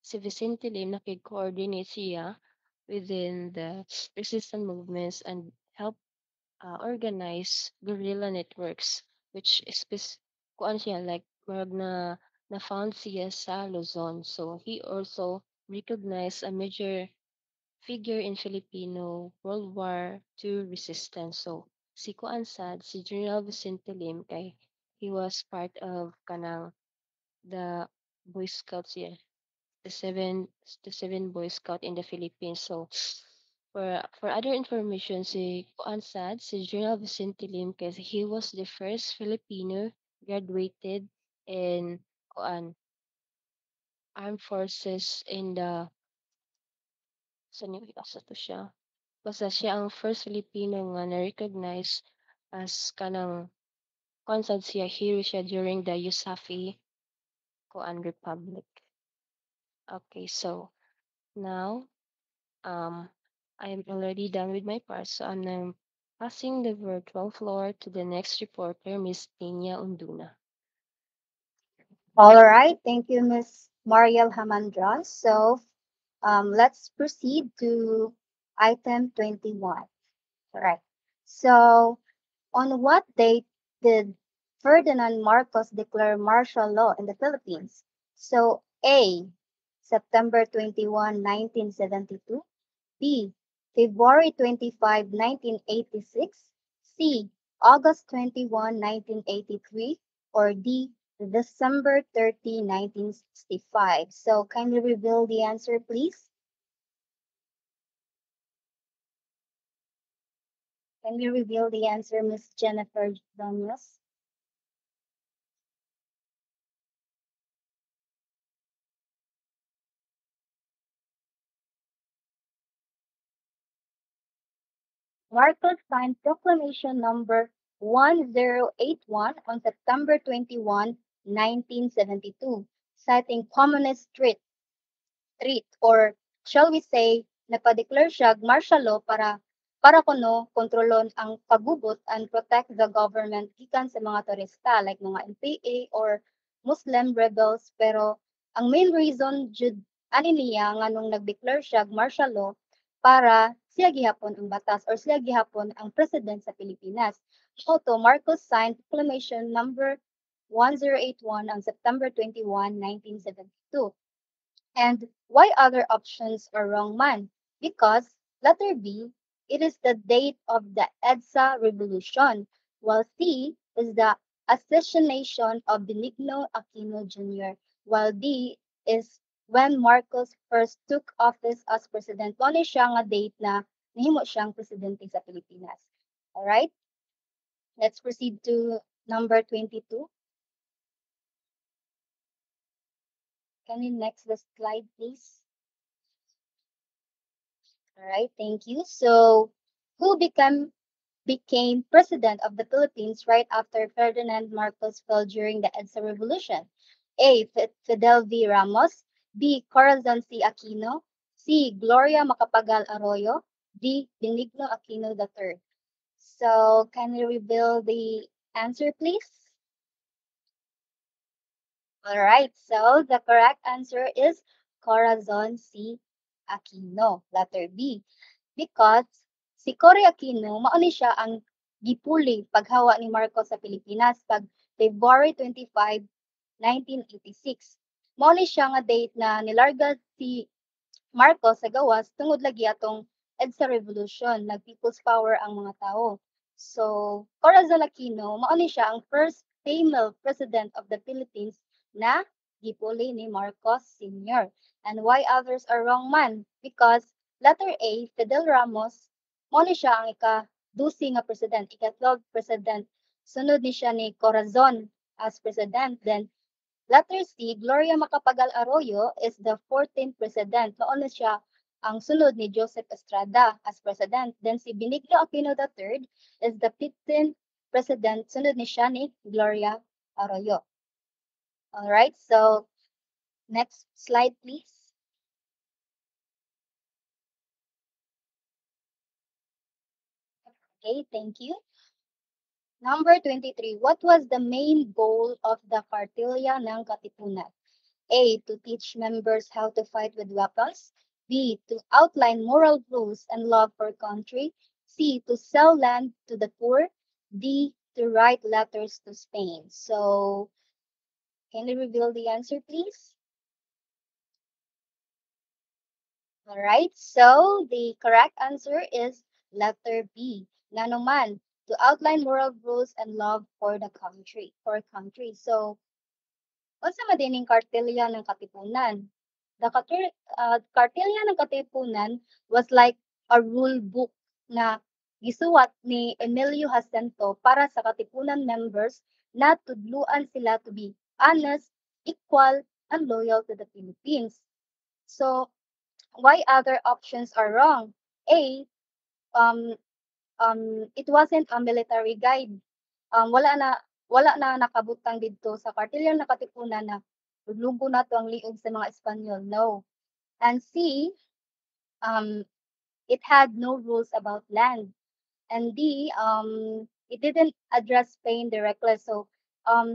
si Vicente Lim nakig-coordinate siya within the resistance movements and help organized guerrilla networks, which is kuan siya, like marag na found siya sa Luzon. So he also recognized a major figure in Filipino World War II resistance. So si kuan sad si General Vicente Lim kay he was part of kanang the Boy Scouts, yeah, the seven Boy Scout in the Philippines. So for other information, si Kuan Sad, si General Vicente Lim, kasi he was the first Filipino graduated in Kuan armed forces in the saan yung asa to siya? Basta siya ang first Filipino nga na-recognize as kanang Kuan Sad siya, hero siya during the USAFI Kuan Republic. Okay, so now I'm already done with my part, so I'm now passing the virtual floor to the next reporter, Miss Tina Unduna. All right, thank you, Miss Mariel Hamandra. So let's proceed to item 21. All right. So on what date did Ferdinand Marcos declare martial law in the Philippines? So A, September 21, 1972. B, February 25, 1986. C, August 21, 1983. Or D, December 30, 1965. So kindly reveal the answer, please. Can you reveal the answer, Miss Jennifer Daniels? Marcos signed Proclamation Number 1081 on September 21, 1972, citing communist threat or shall we say napadeclare siya martial law para kuno kontrolon ang pagubot and protect the government gikan sa mga turista like mga NPA or Muslim rebels pero ang main reason jud ani niya nga nung nag-declare siya martial law para siya gihapon ang batas or siya gihapon ang president sa Pilipinas. Photo Marcos signed Proclamation Number 1081 on September 21, 1972. And why other options are wrong man? Because letter B, it is the date of the EDSA revolution, while C is the assassination of Benigno Aquino Jr., while D is when Marcos first took office as president. Mao ni siya nga date na nahimo siyang presidente sa Pilipinas. Alright, let's proceed to number 22. Can you next the slide, please? All right, thank you. So, who became president of the Philippines right after Ferdinand Marcos fell during the EDSA Revolution? A. Fidel V. Ramos. B. Corazon C. Aquino. C. Gloria Macapagal Arroyo. D. Benigno Aquino III. So, can you reveal the answer, please? All right, so the correct answer is Corazon C. Aquino, letter B. Because si Cory Aquino, mao ni siya ang gipuli paghawa ni Marcos sa Pilipinas pag February 25, 1986. Mao ni siya nga date na nilarga si Marcos sa gawas tungod lagi atong EDSA Revolution, nag People's Power ang mga tao. So, Corazon Aquino, mao ni siya ang first female president of the Philippines na gipuli ni Marcos Sr. And why others are wrong man? Because letter A, Fidel Ramos, mao ni siya ang ika-12 nga president, ika-12 president. Sunod ni siya ni Corazon as president. Then letter C, Gloria Macapagal Arroyo is the 14th president. Noon na siya ang sunod ni Joseph Estrada as president. Then si Benigno Aquino III is the 15th president. Sunod ni siya ni Gloria Arroyo. Alright, so next slide please. Okay, thank you. Number 23, what was the main goal of the Cartilla ng Katipunan? A. To teach members how to fight with weapons. B. To outline moral rules and love for country. C, to sell land to the poor. D, to write letters to Spain. So, can you reveal the answer, please? All right, so the correct answer is letter B. Nga naman, to outline moral rules and love for the country, for country. So, unsa madining kartelya ng katipunan? Kartelya ng katipunan was like a rule book na gisuwat ni Emilio Jacinto para sa katipunan members na tudluan sila to be honest, equal, and loyal to the Philippines. So, why other options are wrong? A, um, it wasn't a military guide. Wala na nakabutang didto sa kartilyang nakatipunan na "Ludlugo nato ang liog sa mga Espanyol." No. And C, um, it had no rules about land. And D, it didn't address Spain directly. So,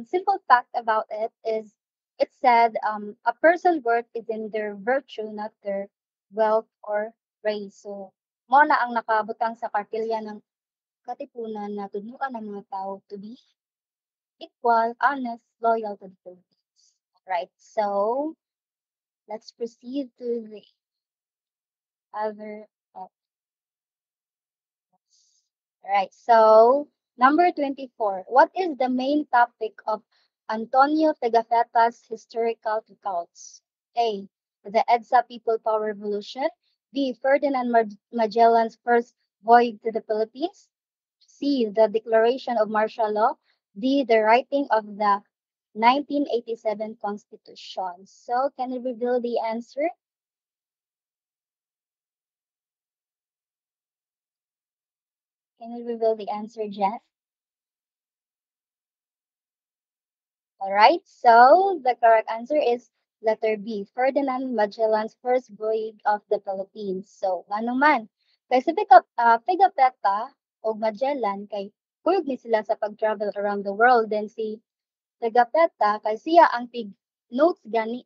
simple fact about it is it said a person's worth is in their virtue, not their wealth or race. So, mo na ang nakabutang sa kartilya ng katipunan na tudluan ng mga tao to be equal, honest, loyal to the Philippines. Right. So let's proceed to the other right. So number 24. What is the main topic of Antonio Pigafetta's historical accounts? A. The EDSA People Power Revolution. B. Ferdinand Magellan's first voyage to the Philippines. C. The declaration of martial law. D. The writing of the 1987 Constitution. So, can you reveal the answer? Can you reveal the answer, Jen? All right. So, the correct answer is letter B. Ferdinand Magellan's first voyage of the Philippines. So, ano man, kay si Pigafetta o Magellan kay kuyog ni sila sa pag-travel around the world. Then si Pigafetta kay siya ang notes gani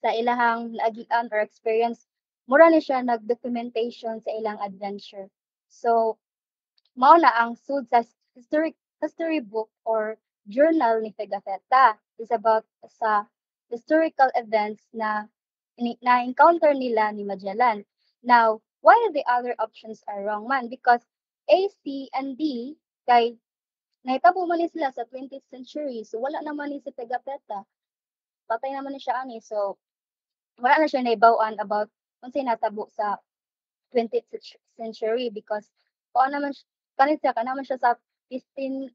sa ilahang naagian or experience. Mura ni siya nag-documentation sa ilang adventure. So, mao na ang sud sa history book or journal ni Pigafetta is about sa historical events na na-encounter nila ni Magellan. Now, why the other options are wrong man? Because A, C, and D kay nahitabo man ni sila sa 20th century. So, wala naman ni si Pigafetta. Patay naman ni siya ani. So, wala na siya naibawan about unsay natabo sa 20th century because kuan naman kanit siya naman siya sa 15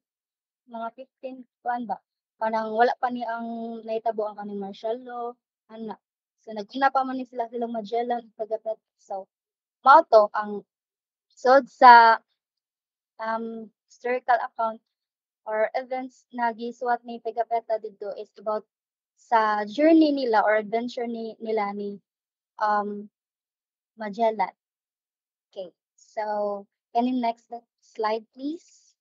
mga 15 kuan ba kanang wala pa ni ang nahitabo ang kaning martial law ana. So naguna pa man ni silang Magellan pagdapat so mao to ang sod sa historical account or events na gisuwat ni Pigafetta didto is about sa journey nila or adventure nila ni um Magellan. Okay, so can you next slide, please?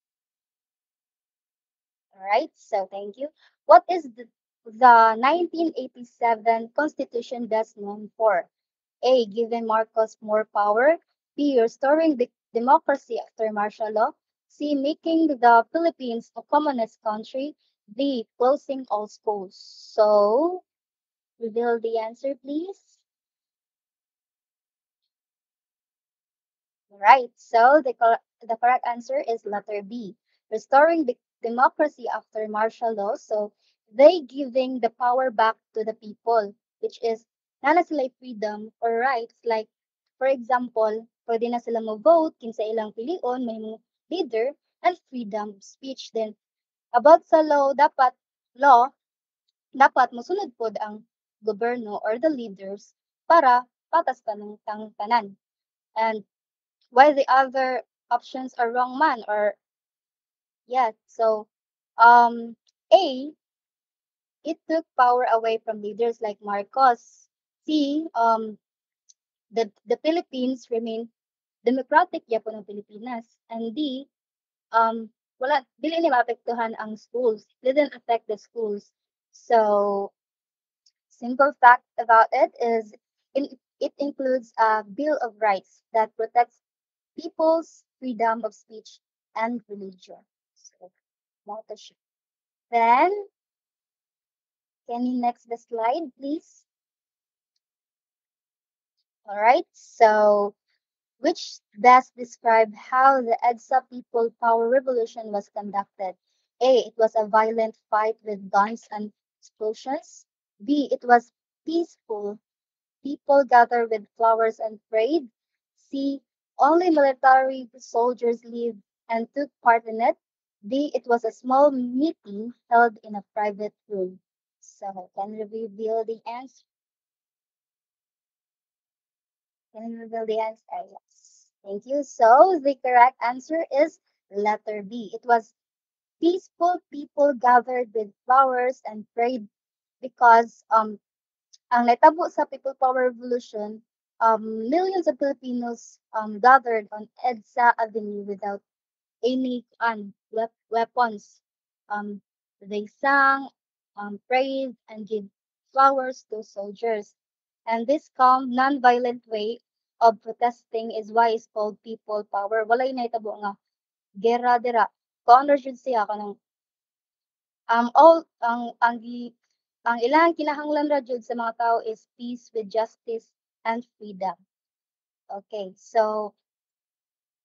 All right, so thank you. What is the 1987 Constitution best known for? A. Giving Marcos more power. B. Restoring the democracy after martial law. C. Making the Philippines a communist country. D. Closing all schools. So, reveal the answer, please. Right. So the correct answer is letter B, restoring the democracy after martial law. So they giving the power back to the people, which is na sila freedom or rights. Like, for example, pwede na sila mo-vote, kinsa ilang pilion, may leader, and freedom of speech. Then, about sa law, dapat mosunod pod ang gobyerno or the leaders para patas tanan. And while the other options are wrong man or yes. So um A, it took power away from leaders like Marcos. C, the Philippines remain democratic yapon ng Pilipinas. And D, wala dili ni maapektuhan ang schools. It didn't affect the schools. So simple fact about it is it includes a Bill of Rights that protects people's freedom of speech and religion. So, mao to siya. Then, can you next the slide, please? All right. So, which best describe how the EDSA People Power Revolution was conducted? A. It was a violent fight with guns and explosions. B. It was peaceful. People gathered with flowers and prayed. C. Only military soldiers lived and took part in it. D. It was a small meeting held in a private room. So, can you reveal the answer? Can you reveal the answer? Yes. Thank you. So, the correct answer is letter B. It was peaceful people gathered with flowers and prayed because ang naitabo sa People Power Revolution, millions of Filipinos gathered on EDSA Avenue without any weapons. Um, they sang, prayed, and gave flowers to soldiers. And this calm, non-violent way of protesting is why it's called people power. Walay nahitabo nga gera dira. Honor jud siya kanang all ang ilang kinahanglan ra jud sa mga tao is peace with justice and freedom. Okay, so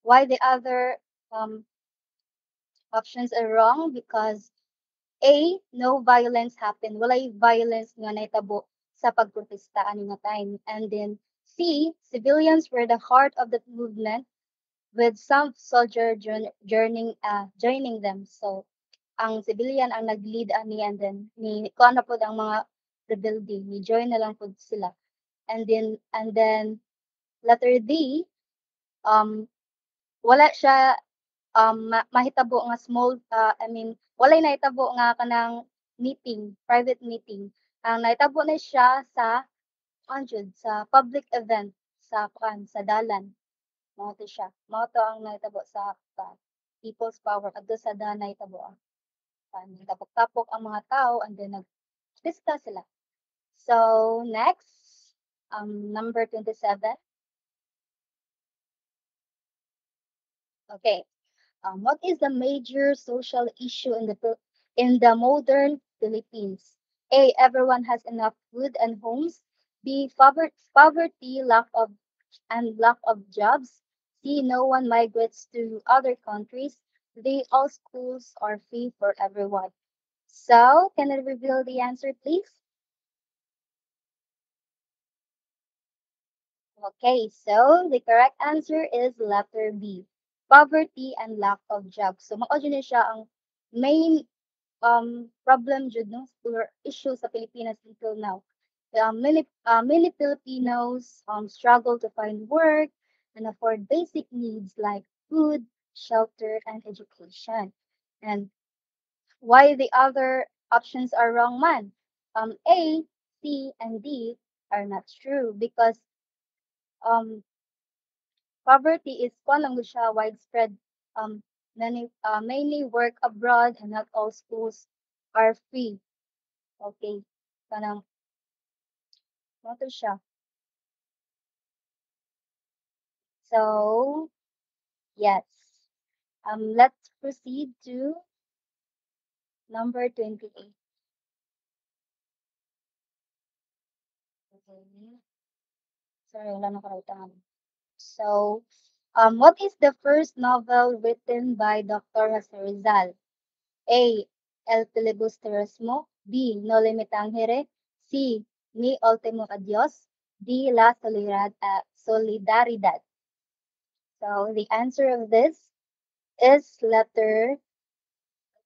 why the other options are wrong? Because A, no violence happened. Walay violence nga nahitabo sa pagprotesta ani nga time. And then C, civilians were the heart of the movement with some soldier joining them. So ang civilian ang nag-lead ani and then ni kuan na pod ang mga rebelde ni join na lang pod sila. And then letter D, um wala siya mahitabo nga small I mean walay nahitabo nga kanang meeting, private meeting. Ang nahitabo na siya sa kuan jud sa public event sa kuan sa dalan. Mao to siya. Mao to ang nahitabo sa people's power adto sa dalan nahitabo ang tapok-tapok ang mga tao and then nagpista sila. So next, number 27. Okay. What is the major social issue in the modern Philippines? A. Everyone has enough food and homes. B. Poverty, lack of jobs. C. No one migrates to other countries. D. All schools are free for everyone. So, can I reveal the answer, please? Okay, so the correct answer is letter B. Poverty and lack of jobs. So, mao jud ni siya ang main problem jud no or issue sa Pilipinas until now. Many Filipinos struggle to find work and afford basic needs like food, shelter, and education. And why the other options are wrong man? A, C, and D are not true because um poverty is kuan lang gud siya widespread mainly work abroad and not all schools are free. Okay. Kanang mo to siya. So, yes. Let's proceed to number 28. Okay. Sorry, wala na karautangan. So, what is the first novel written by Dr. Jose Rizal? A. El Filibusterismo. B. No Le Me Tangere. C. Mi Ultimo Adios. D. La Solidaridad. So the answer of this is letter.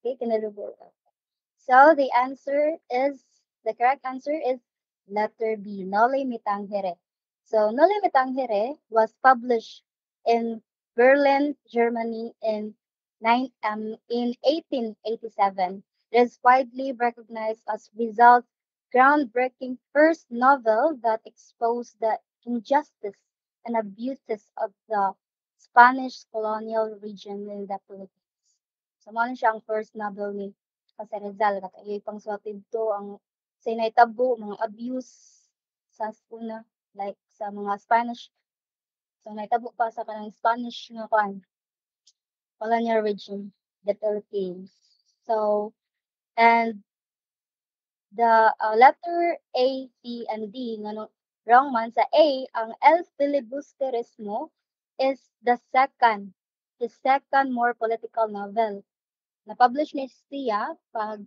Okay, can I reveal that? So the correct answer is letter B. Noli Me Tangere. So Noli Me Tangere was published in Berlin, Germany in 1887. It is widely recognized as Rizal's groundbreaking first novel that exposed the injustice and abuses of the Spanish colonial region in the Philippines. So, mao siya ang first novel ni Jose Rizal. Katayay pang swatid to ang sa naitabo, mga abuse sa una, like sa mga Spanish. So, naitabo pa sa kanang Spanish nga kuan. colonial region, the Philippines. So, and the letter A, C, and D, nga no, wrong man sa A, ang El Filibusterismo is the second more political novel. Na-publish ni siya pag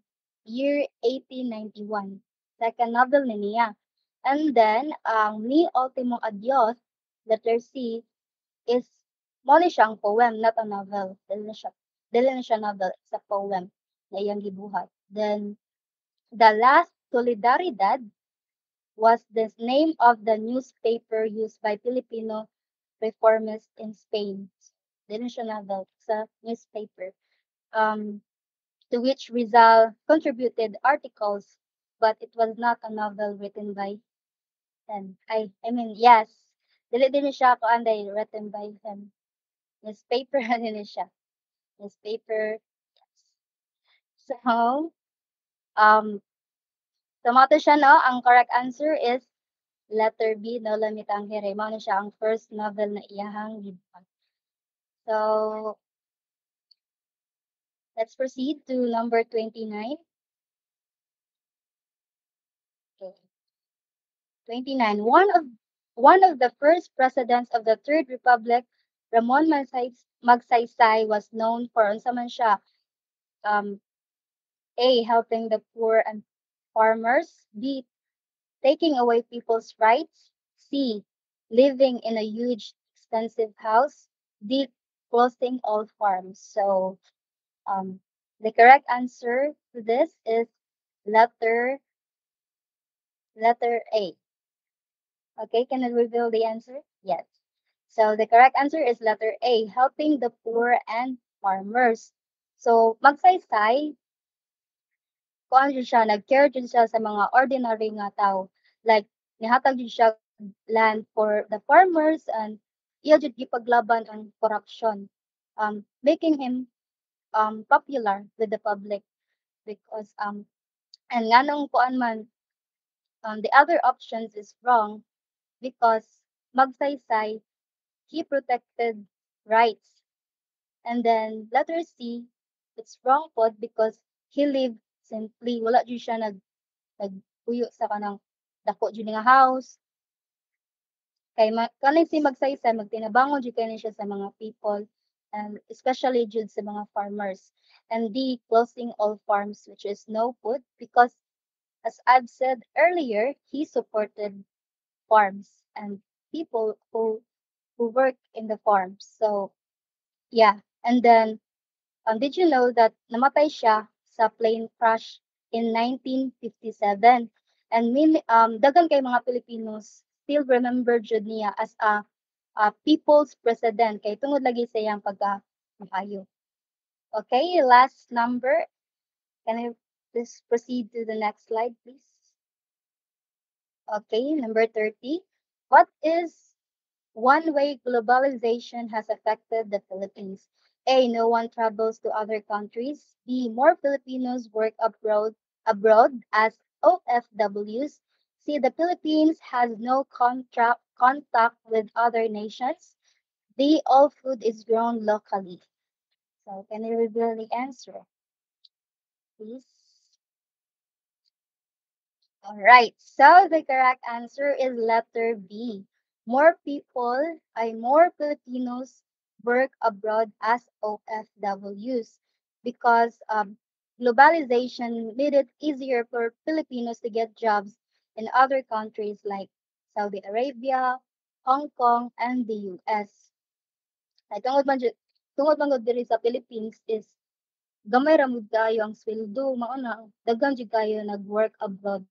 year 1891. Second novel ni niya. And then, ang Mi Ultimo Adios, letter C, is mo ni siyang poem, not a novel. Dili na siya novel, it's a poem na iyang gibuhat. Then, the last Solidaridad was the name of the newspaper used by Filipino reformists in Spain. Dili siya novel, it's a newspaper. To which Rizal contributed articles, but it was not a novel written by him. I mean, yes, dili din siya kuanday written by him. Newspaper din siya. Newspaper, yes. So, um, Tomato siya, no? Ang correct answer is letter B, No Lamitang Here. Mao na siya ang first novel na iyahang gibuhat. So, let's proceed to number 29. Okay. 29. One of the first presidents of the Third Republic, Ramon Magsaysay, was known for unsa man siya, um, A, helping the poor and farmers, B, taking away people's rights, C, living in a huge, expensive house, D, closing all farms. So, the correct answer to this is letter letter A. Okay, can I reveal the answer? Yes. So the correct answer is letter A, helping the poor and farmers. So magsaysay, kuan jud siya, nag-care jud siya sa mga ordinary nga tao. Like nihatag jud siya land for the farmers and iya jud gipaglaban ang corruption. Making him popular with the public because and nganong kuan man the other options is wrong because magsaysay he protected rights. And then letter C, it's wrong pod because he lived simply. Wala jud siya nagpuyo sa kanang dako jud nga house. Kay kanang si magsaysay magtinabangon jud kay siya sa mga people and especially jud sa mga farmers. And D, closing all farms, which is no food because as I've said earlier, he supported farms and people who work in the farms. So yeah, and then did you know that namatay siya sa plane crash in 1957? And dagan kay mga Filipinos still remember jud niya as a people's president kay tungod lagi sa iyang pagka-mahayo. Okay, last number. Can I please proceed to the next slide, please? Okay, number 30. What is one way globalization has affected the Philippines? A. No one travels to other countries. B. More Filipinos work abroad as OFWs. C. The Philippines has no contact with other nations. D. All food is grown locally. So can you reveal the answer, please? All right. So the correct answer is letter B. More Filipinos work abroad as OFWs because globalization made it easier for Filipinos to get jobs in other countries like Saudi Arabia, Hong Kong, and the US. Ay, tungod man diri sa Philippines is gamay ra mud kayo ang sweldo mao na daghan jud kayo nag-work abroad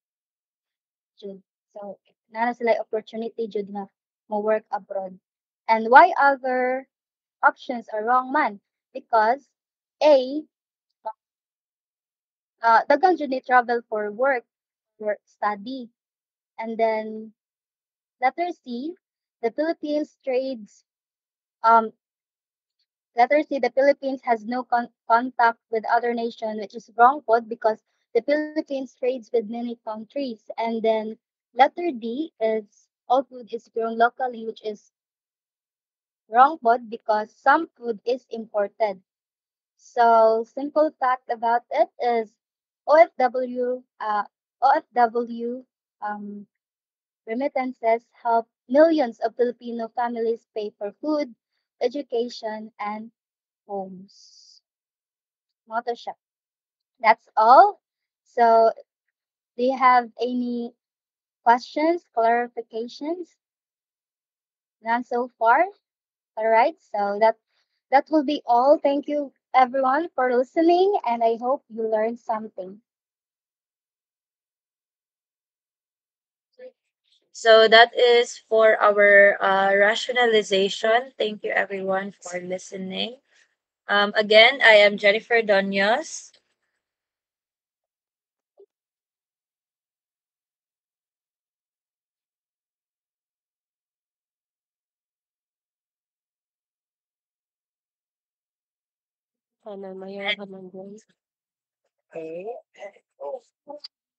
jud. So, nana sila opportunity jud nga mo work abroad. And why other options are wrong man? Because A, daghan jud ni travel for work, for study. And then letter C, the Philippines trades um letter C, the Philippines has no contact with other nation, which is wrong pod because the Philippines trades with many countries. And then letter D is all food is grown locally, which is wrong pod because some food is imported. So, simple fact about it is OFW remittances help millions of Filipino families pay for food, education, and homes. Mothership. That's all. So, do you have any questions, clarifications? None so far. All right. So that will be all. Thank you everyone for listening, and I hope you learned something. So that is for our rationalization. Thank you everyone for listening. Again, I am Jennifer Donyos. Ano, mayroon ka man dyan?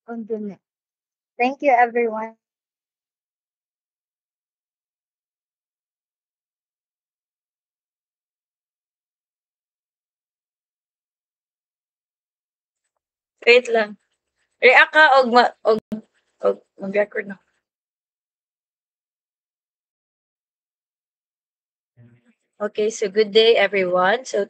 On the next. Thank you everyone. Wait lang. React ka og mag-record na. Okay, so good day everyone. So